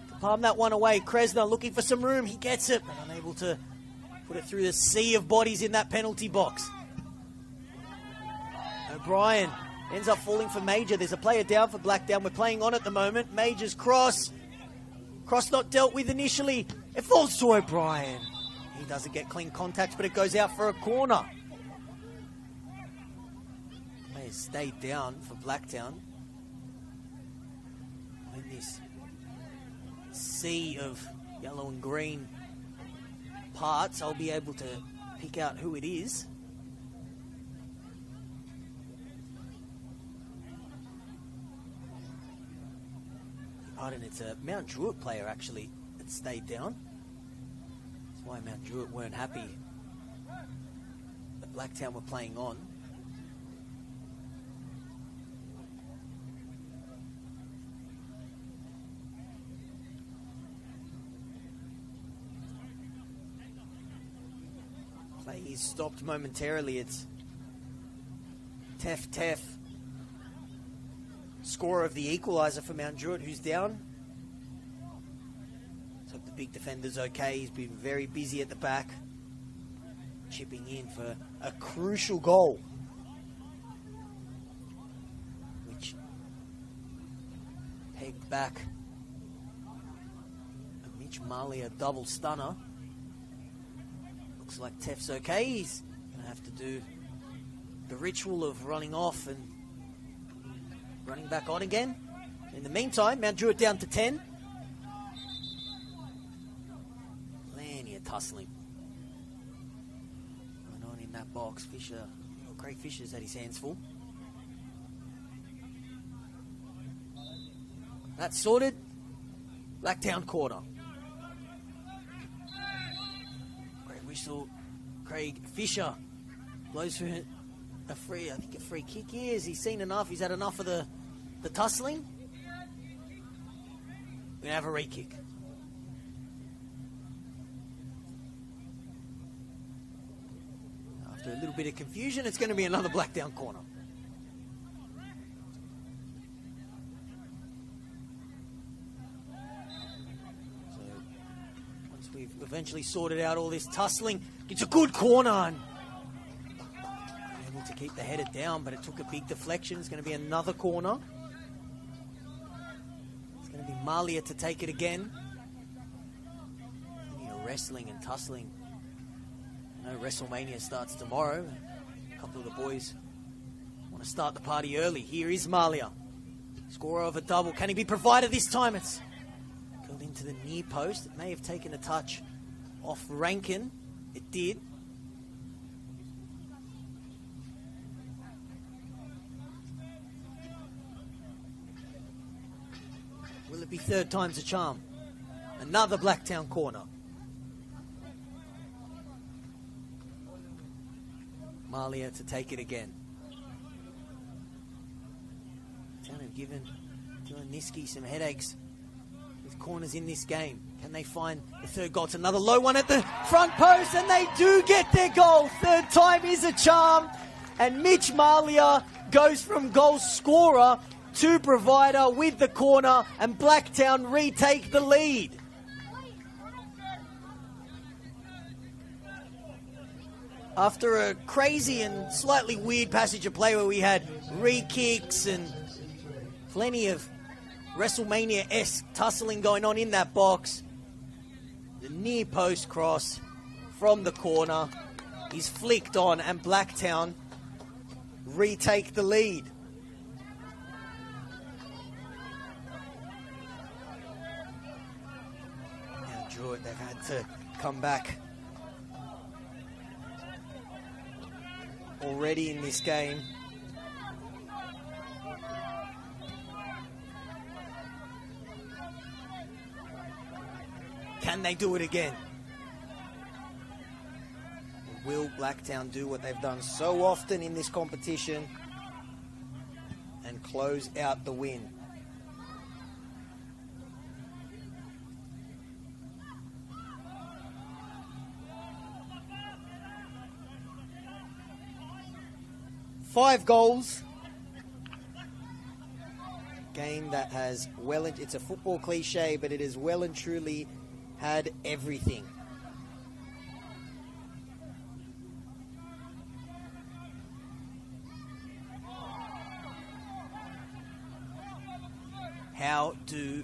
[SPEAKER 1] to palm that one away. Kresna looking for some room. He gets it, but unable to put it through the sea of bodies in that penalty box. O'Brien ends up falling for Major. There's a player down for Blacktown. We're playing on at the moment. Major's cross. Cross not dealt with initially. It falls to O'Brien. He doesn't get clean contact, but it goes out for a corner. Players stayed down for Blacktown. In this sea of yellow and green parts, I'll be able to pick out who it is. Pardon, it's a Mount Druitt player, actually, that stayed down. Why Mount Druitt weren't happy that Blacktown were playing on. Play is stopped momentarily. It's Tef, scorer of the equalizer for Mount Druitt, who's down. Hope the big defender's okay. He's been very busy at the back, chipping in for a crucial goal, which pegged back a Mitch Malia double stunner. Looks like Tef's okay. He's going to have to do the ritual of running off and running back on again. In the meantime, Mount Druitt down to 10. tussling going on in that box. Fisher, Craig Fisher's had his hands full. That's sorted. Blacktown quarter. Great whistle. Craig Fisher blows for a free kick here. Has he seen enough? He's had enough of the tussling. We're going to have a re-kick. After a little bit of confusion, it's going to be another Blacktown corner. So, once we've eventually sorted out all this tussling, it's a good corner. And able to keep the header down, but it took a big deflection. It's going to be another corner. It's going to be Malia to take it again. Wrestling and tussling. I know WrestleMania starts tomorrow. A couple of the boys want to start the party early. Here is Malia. Scorer of a double. Can he be provided this time? It's curled into the near post. It may have taken a touch off Rankin. It did. Will it be third time's a charm? Another Blacktown corner. Malia to take it again. Town have given Dylan Niski some headaches with corners in this game. Can they find the third goal? It's another low one at the front post, and they do get their goal. Third time is a charm, and Mitch Malia goes from goal scorer to provider with the corner, and Blacktown retake the lead. After a crazy and slightly weird passage of play where we had re-kicks and plenty of WrestleMania-esque tussling going on in that box, the near post cross from the corner is flicked on, and Blacktown retake the lead. Now Druitt, they've had to come back already in this game. Can they do it again? Will Blacktown do what they've done so often in this competition and close out the win? Five goals. Game that has it's a football cliche, but it has well and truly had everything. How do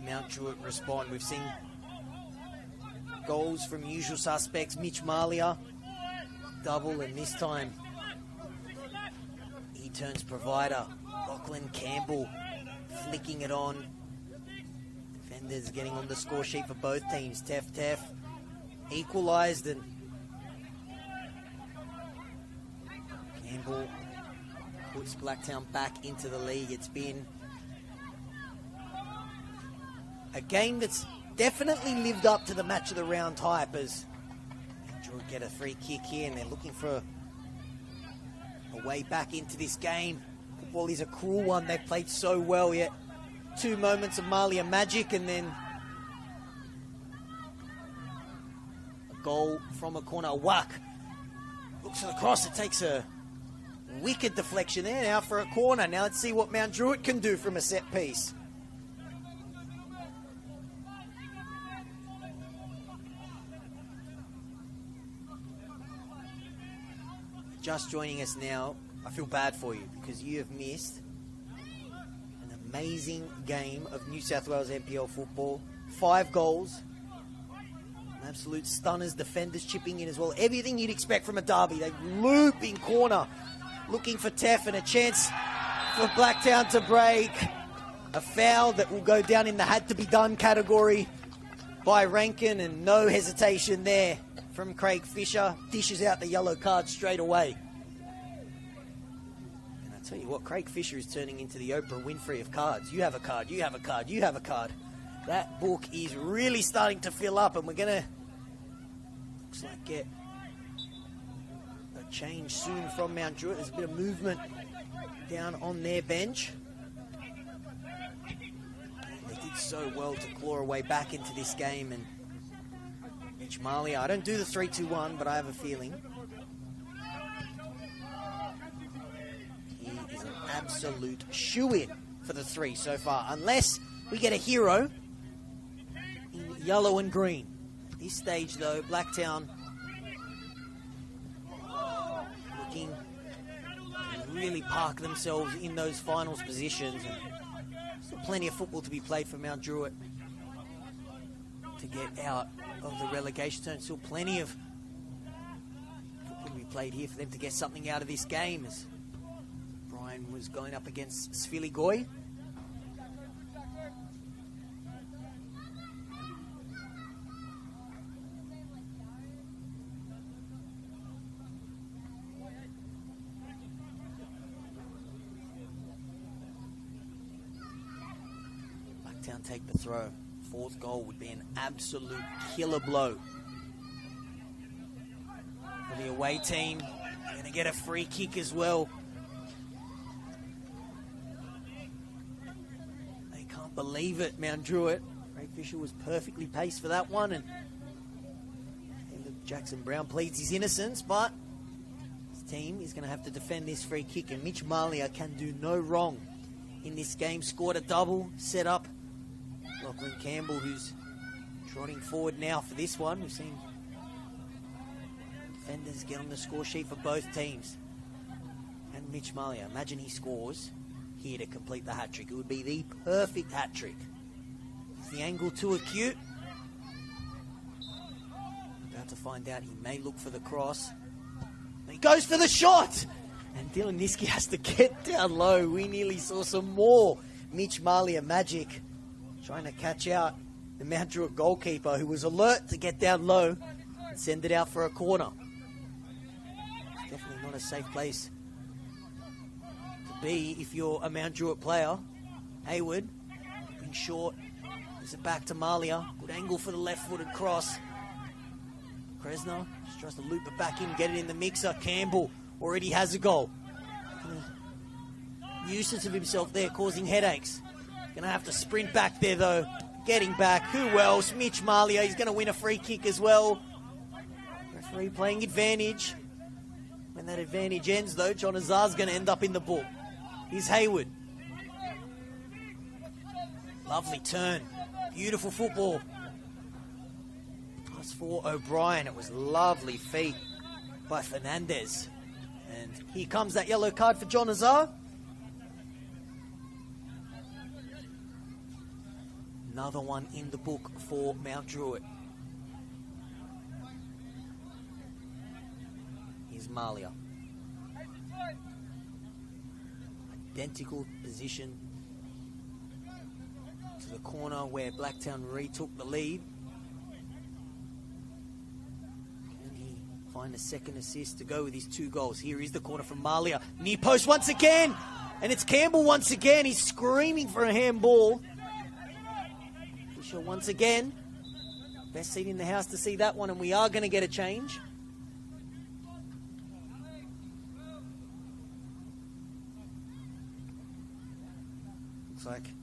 [SPEAKER 1] Mount Druitt respond? We've seen goals from usual suspects. Mitch Malia, double, and this time he turns provider. Lachlan Campbell flicking it on. Defenders getting on the score sheet for both teams. Tef equalised, and Campbell puts Blacktown back into the league. It's been a game that's definitely lived up to the match of the round hype, as Druitt get a free kick here, and they're looking for a way back into this game. Football is a cruel one. They've played so well, yet 2 moments of Malia magic, and then a goal from a corner. Whack looks for the cross. It takes a wicked deflection there. Now for a corner. Now let's see what Mount Druitt can do from a set piece. Just joining us now, I feel bad for you because you have missed an amazing game of New South Wales NPL football. 5 goals, absolute stunners, defenders chipping in as well. Everything you'd expect from a derby. They loop in corner, looking for Tef, and a chance for Blacktown to break. A foul that will go down in the had to be done category by Rankin, and no hesitation there from Craig Fisher. Dishes out the yellow card straight away. And I tell you what, Craig Fisher is turning into the Oprah Winfrey of cards. You have a card, you have a card, you have a card. That book is really starting to fill up, and we're going to, looks like, get a change soon from Mount Druitt. There's a bit of movement down on their bench. They did so well to claw a way back into this game, and Mitch Malia, I don't do the 3-2-1, but I have a feeling he is an absolute shoo-in for the 3 so far, unless we get a hero in yellow and green. This stage, though, Blacktown looking to really park themselves in those finals positions. And still plenty of football to be played for Mount Druitt to get out of the relegation zone. Still plenty of football to be played here for them to get something out of this game, as Brian was going up against Svili Goy. Blacktown take the throw. 4th goal would be an absolute killer blow for the away team. They're going to get a free kick as well. They can't believe it, Mount Druitt. Craig Fisher was perfectly paced for that one, and Jackson Brown pleads his innocence, but his team is going to have to defend this free kick, and Mitch Malia can do no wrong in this game. Scored a double, set up Lachlan Campbell, who's trotting forward now for this one. We've seen defenders get on the score sheet for both teams. And Mitch Malia, imagine he scores here to complete the hat-trick. It would be the perfect hat-trick. Is the angle too acute? About to find out. He may look for the cross. He goes for the shot! And Dylan Niski has to get down low. We nearly saw some more Mitch Malia magic, trying to catch out the Mount Druitt goalkeeper, who was alert to get down low and send it out for a corner. It's definitely not a safe place to be if you're a Mount Druitt player. Hayward, being short, gives it back to Malia. Good angle for the left-footed cross. Kresner just tries to loop it back in, get it in the mixer. Campbell already has a goal. Nuisance of himself there, causing headaches. Gonna have to sprint back there, though. Getting back. Who else? Mitch Malia. He's gonna win a free kick as well. Referee playing advantage. When that advantage ends, though, John Azar's gonna end up in the book. Here's Hayward. Lovely turn. Beautiful football. +4 O'Brien. It was lovely feet by Fernandez. And here comes that yellow card for John Azar. Another one in the book for Mount Druitt. Here's Malia. Identical position to the corner where Blacktown retook the lead. Can he find a second assist to go with his 2 goals? Here is the corner from Malia. Near post once again. And it's Campbell once again. He's screaming for a handball. Fisher once again. Best seat in the house to see that one, and we are going to get a change. Looks like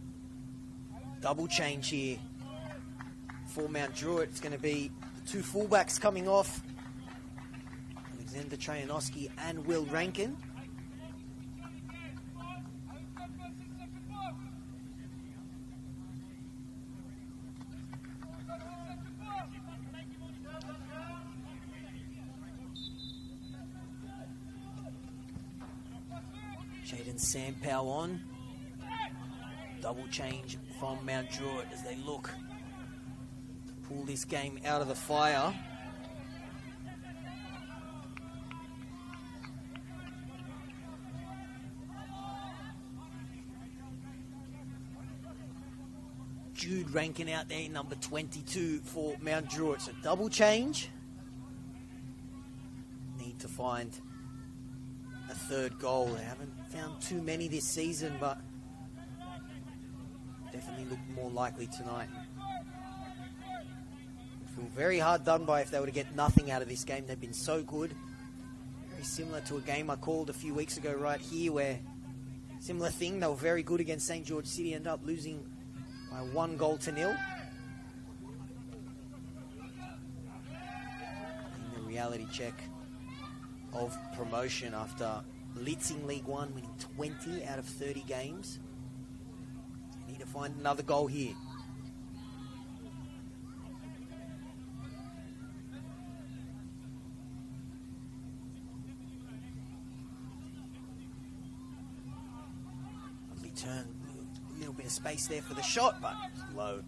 [SPEAKER 1] double change here for Mount Druitt. It's going to be the 2 fullbacks coming off. Alexander Trajanowski and Will Rankin. Jaden Sampow on. Double change from Mount Druitt as they look to pull this game out of the fire. Jude ranking out there, number 22 for Mount Druitt. So double change. Need to find a third goal. They haven't found too many this season, but definitely look more likely tonight. Feel very hard done by if they were to get nothing out of this game. They've been so good. Very similar to a game I called a few weeks ago right here where similar thing, they were very good against St. George City, ended up losing by 1-0. In the reality check of promotion after blitzing League One, winning 20 out of 30 games. Need to find another goal here. Turn, a little bit of space there for the shot, but it's low.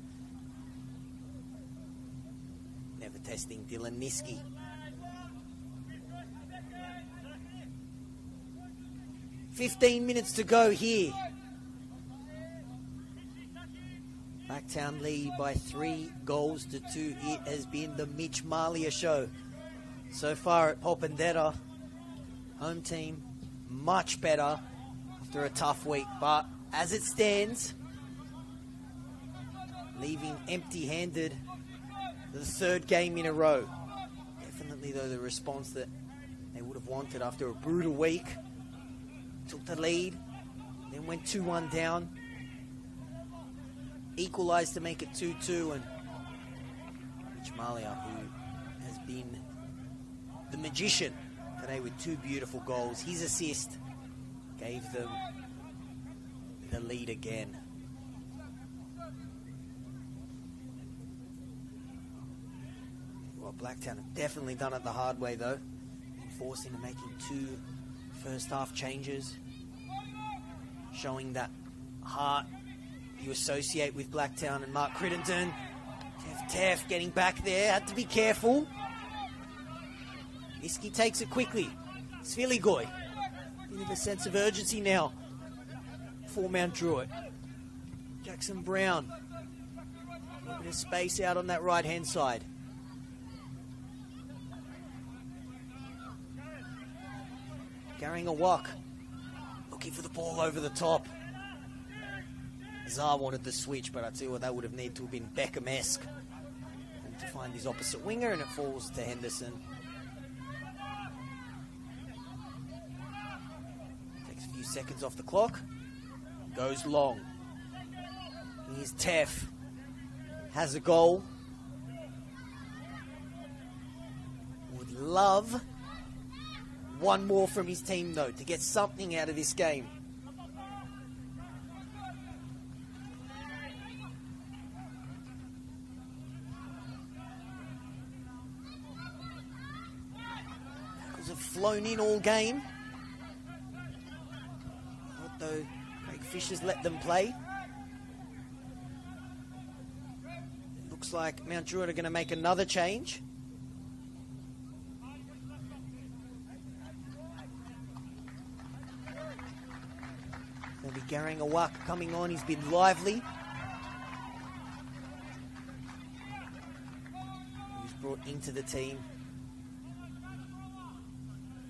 [SPEAKER 1] Never testing Dylan Niski. $15 to go here. Blacktown lead by 3-2. It has been the Mitch Malia show so far at Popondetta. Home team much better after a tough week, but as it stands, leaving empty-handed for the third game in a row. Definitely, though, the response that they would have wanted after a brutal week. Took the lead, then went 2-1 down. Equalized to make it 2-2, and Mitch Malia, who has been the magician today with 2 beautiful goals. His assist gave them the lead again. Well, Blacktown have definitely done it the hard way, though. Been forced into making 2 first-half changes, showing that heart you associate with Blacktown and Mark Crittenden. Teff getting back there, had to be careful. Niski takes it quickly. Sviligoy, with a sense of urgency now for Mount Druitt. Jackson Brown, a little bit of space out on that right-hand side. Carrying a walk, looking for the ball over the top. Azar wanted the switch, but I tell you what, that would have needed to have been Beckham-esque. And to find his opposite winger, and it falls to Henderson. Takes a few seconds off the clock. Goes long. Here's Teff. Has a goal. Would love one more from his team, though, to get something out of this game. Tackles have flown in all game. Not though Craig Fisher's let them play. Looks like Mount Druitt are going to make another change. There'll be Garang Awak coming on. He's been lively. He was brought into the team.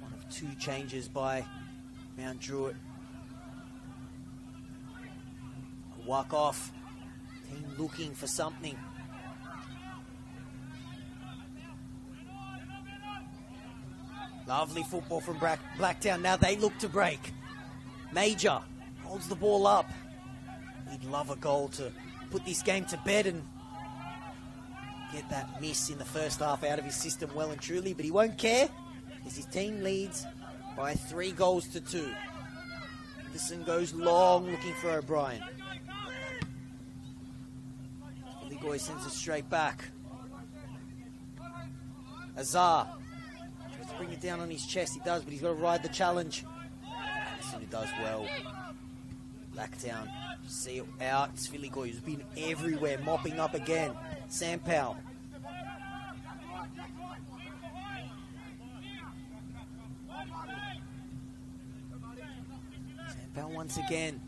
[SPEAKER 1] One of 2 changes by Mount Druitt. Awak off. Team looking for something. Lovely football from Blacktown. Now they look to break. Major holds the ball up. We'd love a goal to put this game to bed and get that miss in the first half out of his system well and truly, but he won't care as his team leads by 3-2. Henderson goes long looking for O'Brien. Ligoy sends it straight back. Azar tries to bring it down on his chest. He does, but he's got to ride the challenge. Henderson who does well. Blacktown, see it out. It's Sviligoy who's been everywhere, mopping up again. Sampao. Sampao once again.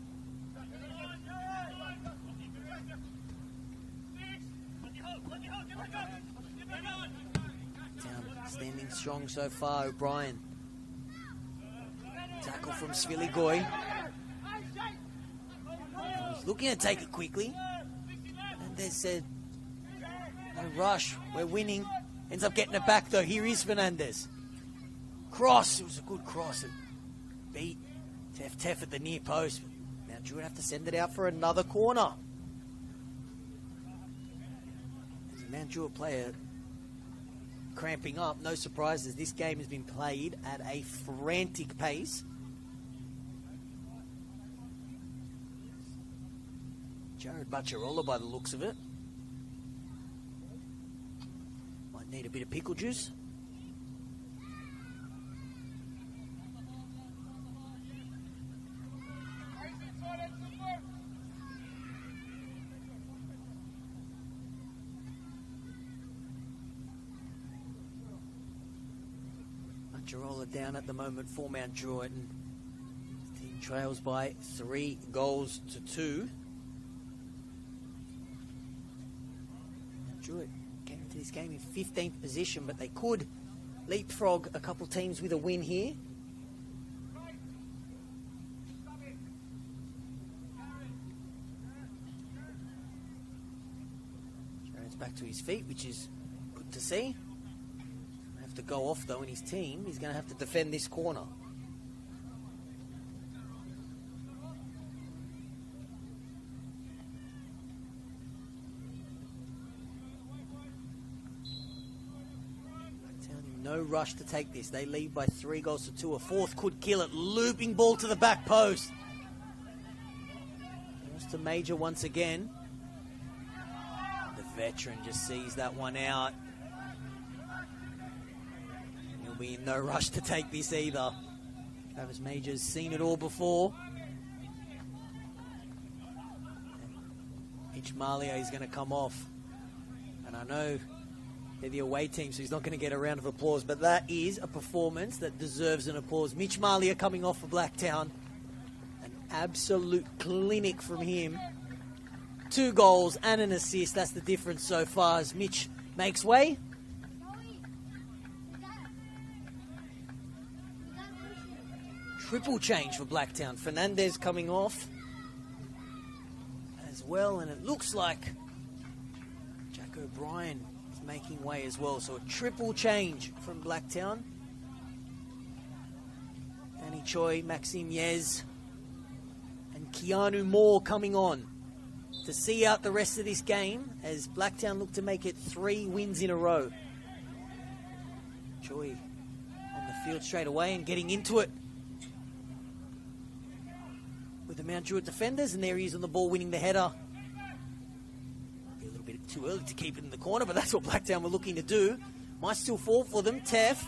[SPEAKER 1] Town standing strong so far. O'Brien. Tackle from Sviligoi. He's looking to take it quickly. And they said, no rush, we're winning. Ends up getting it back though. Here is Fernandez. Cross, it was a good cross. It beat Tef at the near post. Now Druitt have to send it out for another corner. There's a Mount Druitt player cramping up. No surprises. This game has been played at a frantic pace. Jared Bacciarola by the looks of it. Might need a bit of pickle juice. Bacciarola down at the moment for Mount Druitt, and the team trails by 3 goals to 2. Druitt came into this game in 15th position, but they could leapfrog a couple teams with a win here. Jared's back to his feet, which is good to see. Have to go off though in his team. He's going to have to defend this corner. No rush to take this. They lead by 3 goals to 2. A fourth could kill it. Looping ball to the back post. Goes to Major once again. The veteran just sees that one out. He'll be in no rush to take this either. Travis Major's seen it all before. Mitch Malia is going to come off. And I know they're the away team, so he's not going to get a round of applause, but that is a performance that deserves an applause. Mitch Malia coming off for Blacktown. An absolute clinic from him. 2 goals and an assist. That's the difference so far as Mitch makes way. Triple change for Blacktown. Fernandez coming off as well, and it looks like Jack O'Brien making way as well. So a triple change from Blacktown. Danny Choi, Maxime Yez, and Keanu Moore coming on to see out the rest of this game as Blacktown look to make it 3 wins in a row. Choi on the field straight away and getting into it with the Mount Druitt defenders, and there he is on the ball winning the header. Too early to keep it in the corner, but that's what Blacktown were looking to do. Might still fall for them. Tef.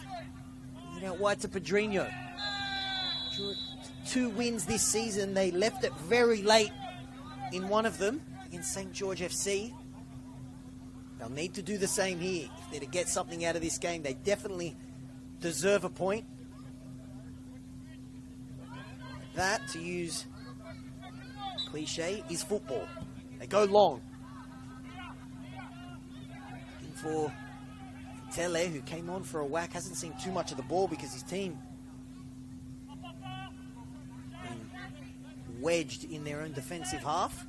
[SPEAKER 1] And out wide to Pedrinho. 2 wins this season. They left it very late in one of them against St. George FC. They'll need to do the same here. If they're to get something out of this game, they definitely deserve a point. That, to use cliche, is football. They go long. For Tele, who came on for a whack, hasn't seen too much of the ball because his team been wedged in their own defensive half.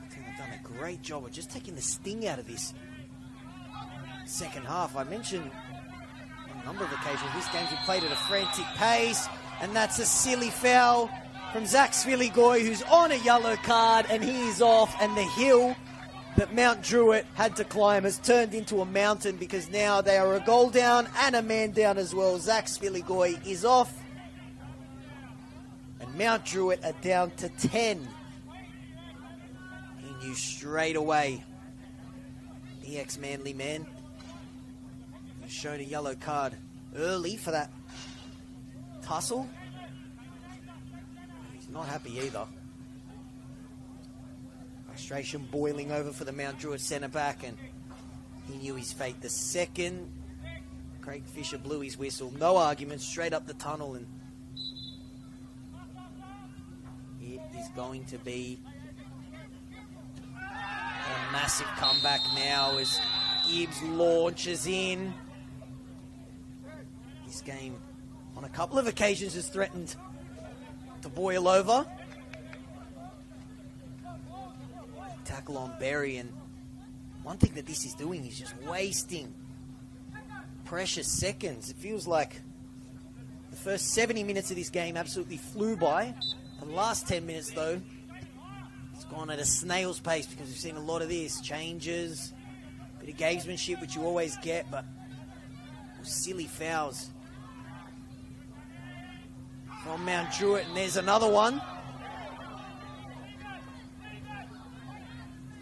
[SPEAKER 1] I think they've done a great job of just taking the sting out of this second half. I mentioned on a number of occasions this game's been played at a frantic pace, and that's a silly foul from Zach Sviligoi, who's on a yellow card, and he is off, and the hill that Mount Druitt had to climb has turned into a mountain because now they are a goal down and a man down as well. Zach Sviligoi is off, and Mount Druitt are down to 10. He knew straight away, the ex-Manly man, he showed a yellow card early for that tussle. Not happy either. Frustration boiling over for the Mount Druitt centre-back, and he knew his fate. The second Craig Fisher blew his whistle, no argument, straight up the tunnel, and is going to be a massive comeback now as Gibbs launches in. This game, on a couple of occasions, has threatened to boil over. Tackle on Berry, and one thing that this is doing is just wasting precious seconds. It feels like the first 70 minutes of this game absolutely flew by. The last 10 minutes, though, it's gone at a snail's pace because we've seen a lot of this. Changes, bit of gamesmanship, which you always get, but silly fouls from Mount Druitt, and there's another one.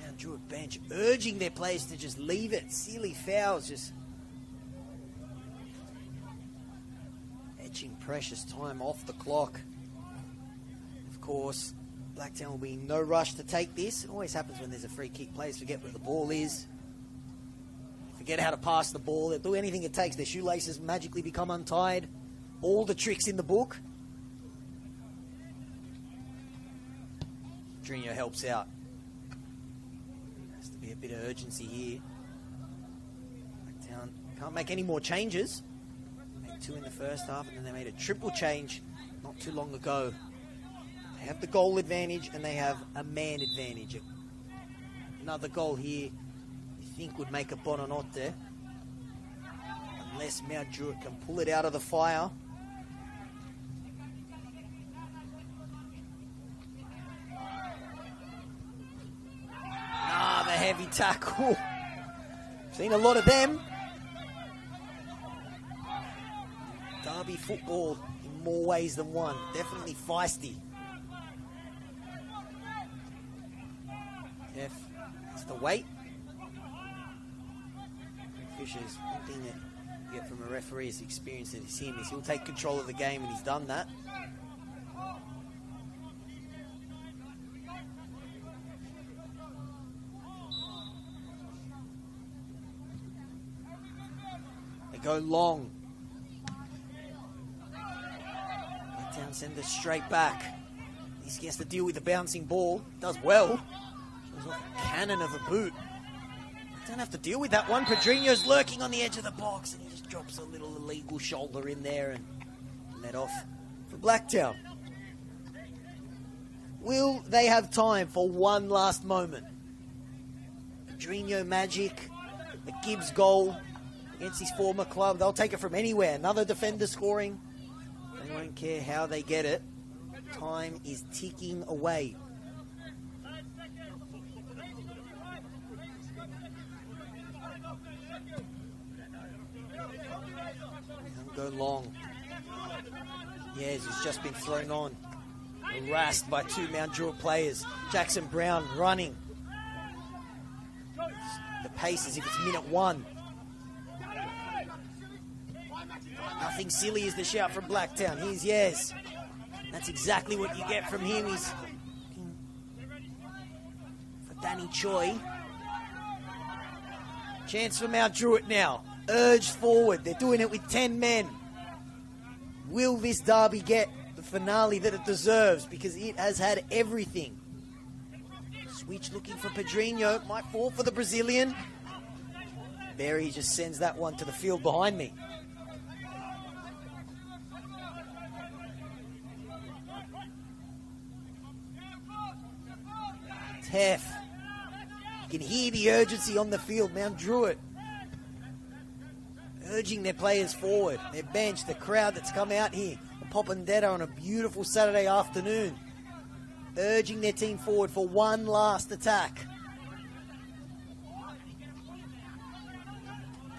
[SPEAKER 1] Mount Druitt bench urging their players to just leave it. Silly fouls, just etching precious time off the clock. Of course, Blacktown will be in no rush to take this. It always happens when there's a free kick. Players forget where the ball is, forget how to pass the ball. They'll do anything it takes. Their shoelaces magically become untied. All the tricks in the book. Druitt helps out. Has to be a bit of urgency here. Blacktown can't make any more changes. Made 2 in the first half, and then they made a triple change not too long ago. They have the goal advantage, and they have a man advantage. Another goal here, you think, would make a Buonanotte. Unless Mount Druitt can pull it out of the fire. Ah, the heavy tackle. Seen a lot of them. Derby football in more ways than one. Definitely feisty. Jeff has to wait. Fisher's one thing that you get from a referee is experience that is him, is he'll take control of the game, and he's done that. They go long. Blacktown send it straight back. He has to deal with the bouncing ball. Does well. Shows off a cannon of a boot. Don't have to deal with that one. Pedrinho's lurking on the edge of the box, and he just drops a little illegal shoulder in there and let off for Blacktown. Will they have time for one last moment? Pedrinho magic, the Gibbs goal against his former club. They'll take it from anywhere. Another defender scoring. They won't care how they get it. Time is ticking away. Go long. Yes, he's just been thrown on. Harassed by 2 Mount Druitt players. Jackson Brown running. The pace as if it's minute 1. Nothing silly is the shout from Blacktown. Here's Yes. That's exactly what you get from him. He's looking for Danny Choi. Chance for Mount Druitt now. Urged forward. They're doing it with 10 men. Will this derby get the finale that it deserves? Because it has had everything. Switch looking for Pedrinho. Might fall for the Brazilian. Berry just sends that one to the field behind me. Teff. You can hear the urgency on the field. Mount Druitt urging their players forward. Their bench, the crowd that's come out here. Popondetta on a beautiful Saturday afternoon. Urging their team forward for one last attack.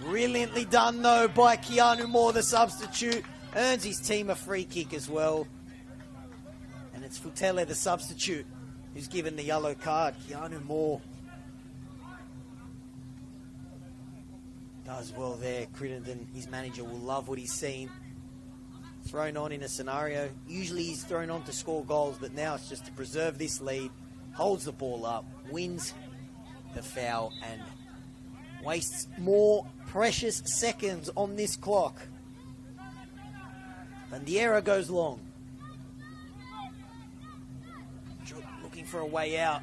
[SPEAKER 1] Brilliantly done, though, by Keanu Moore, the substitute. Earns his team a free kick as well. And it's Futele, the substitute, who's given the yellow card. Keanu Moore does well there. Crittenden, his manager, will love what he's seen. Thrown on in a scenario. Usually he's thrown on to score goals, but now it's just to preserve this lead. Holds the ball up, wins the foul, and wastes more precious seconds on this clock. Bandiera goes long. looking for a way out.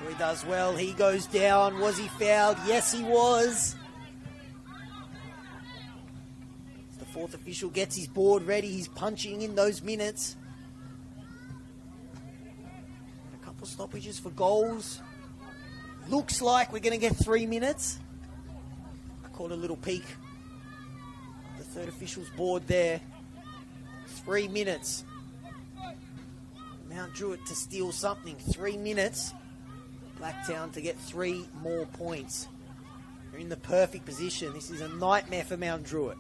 [SPEAKER 1] He does well. He goes down. Was he fouled? Yes, he was. The fourth official gets his board ready. He's punching in those minutes. A couple stoppages for goals. Looks like we're going to get 3 minutes. I caught a little peek. The third official's board there. 3 minutes. Mount Druitt to steal something. 3 minutes. Blacktown to get 3 more points. They're in the perfect position. This is a nightmare for Mount Druitt.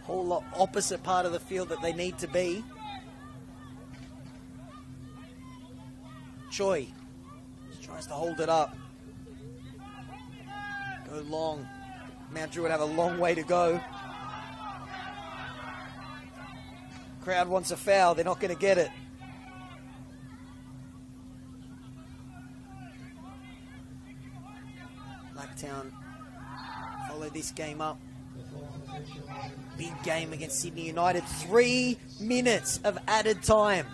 [SPEAKER 1] Whole opposite part of the field that they need to be. Choi just tries to hold it up. Go long. Mount Druitt have a long way to go. Crowd wants a foul. They're not going to get it. Blacktown follow this game up. Big game against Sydney United. 3 minutes of added time.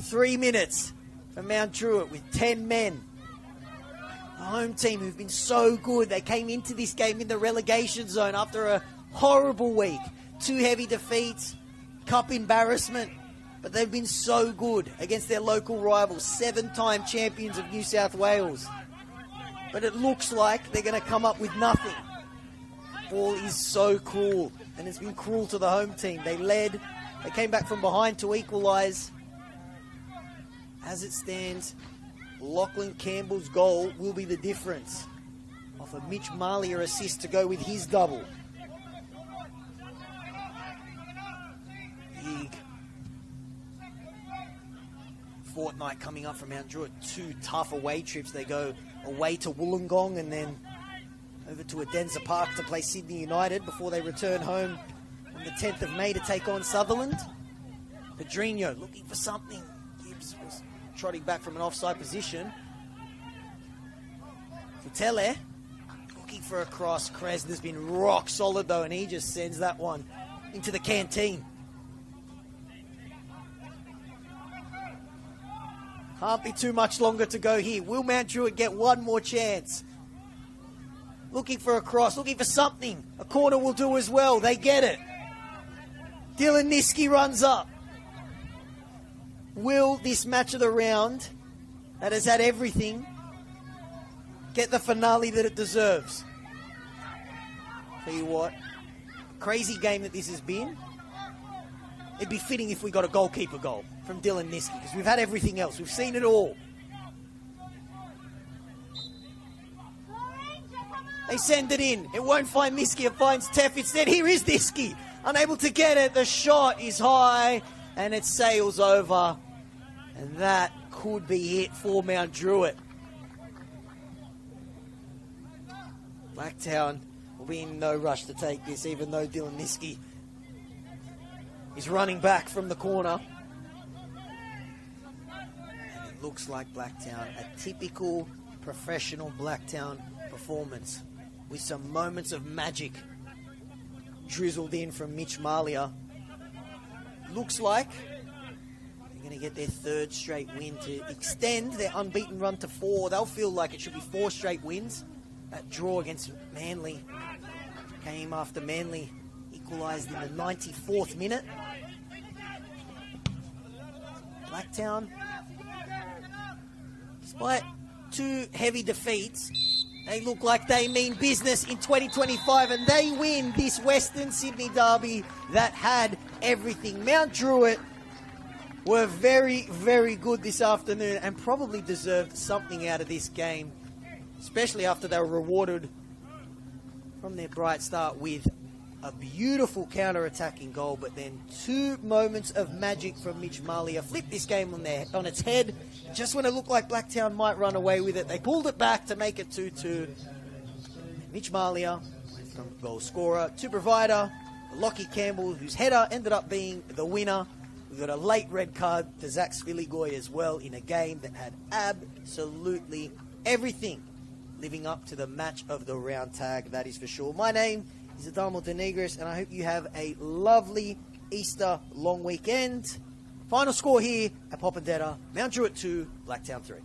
[SPEAKER 1] 3 minutes for Mount Druitt with 10 men. The home team who've been so good. They came into this game in the relegation zone after a horrible week. 2 heavy defeats, cup embarrassment. But they've been so good against their local rivals. 7-time champions of New South Wales. But it looks like they're going to come up with nothing. Ball is so cruel, and it's been cruel to the home team. They led, they came back from behind to equalise. As it stands, Lachlan Campbell's goal will be the difference. Off a Mitch Malia assist to go with his double. Big fortnight coming up from Mount Druitt. 2 tough away trips. They go away to Wollongong and then over to Adenza Park to play Sydney United before they return home on the 10th of May to take on Sutherland. Pedrinho looking for something. Gibbs was trotting back from an offside position. Futele looking for a cross. Kresner's been rock solid though, and he just sends that one into the canteen. Can't be too much longer to go here. Will Mount Druitt get one more chance? Looking for a cross, looking for something. A corner will do as well. They get it. Dylan Niski runs up. Will this match of the round, that has had everything, get the finale that it deserves? Tell you what, crazy game that this has been. It'd be fitting if we got a goalkeeper goal from Dylan Niski, because we've had everything else. We've seen it all. They send it in. It won't find Niski. It finds Teff. Instead, here is Niski. Unable to get it. The shot is high, and it sails over. And that could be it for Mount Druitt. Blacktown will be in no rush to take this, even though Dylan Niski is running back from the corner. And it looks like Blacktown, a typical professional Blacktown performance with some moments of magic drizzled in from Mitch Malia. Looks like they're going to get their 3rd straight win to extend their unbeaten run to 4. They'll feel like it should be 4 straight wins. That draw against Manly came after Manly equalised in the 94th minute. Blacktown, despite 2 heavy defeats, they look like they mean business in 2025, and they win this Western Sydney derby that had everything. Mount Druitt were very, very good this afternoon and probably deserved something out of this game, especially after they were rewarded from their bright start with a beautiful counter-attacking goal, but then 2 moments of magic from Mitch Malia flipped this game on its head. Just when it looked like Blacktown might run away with it, they pulled it back to make it 2-2. Mitch Malia went from goal scorer to provider. Lockie Campbell, whose header ended up being the winner. We got a late red card to Zach Sviligoy as well in a game that had absolutely everything living up to the match of the round tag, that is for sure. My name is Adamo Denegris, and I hope you have a lovely Easter long weekend. Final score here at Popondetta, Mount Druitt 2, Blacktown 3.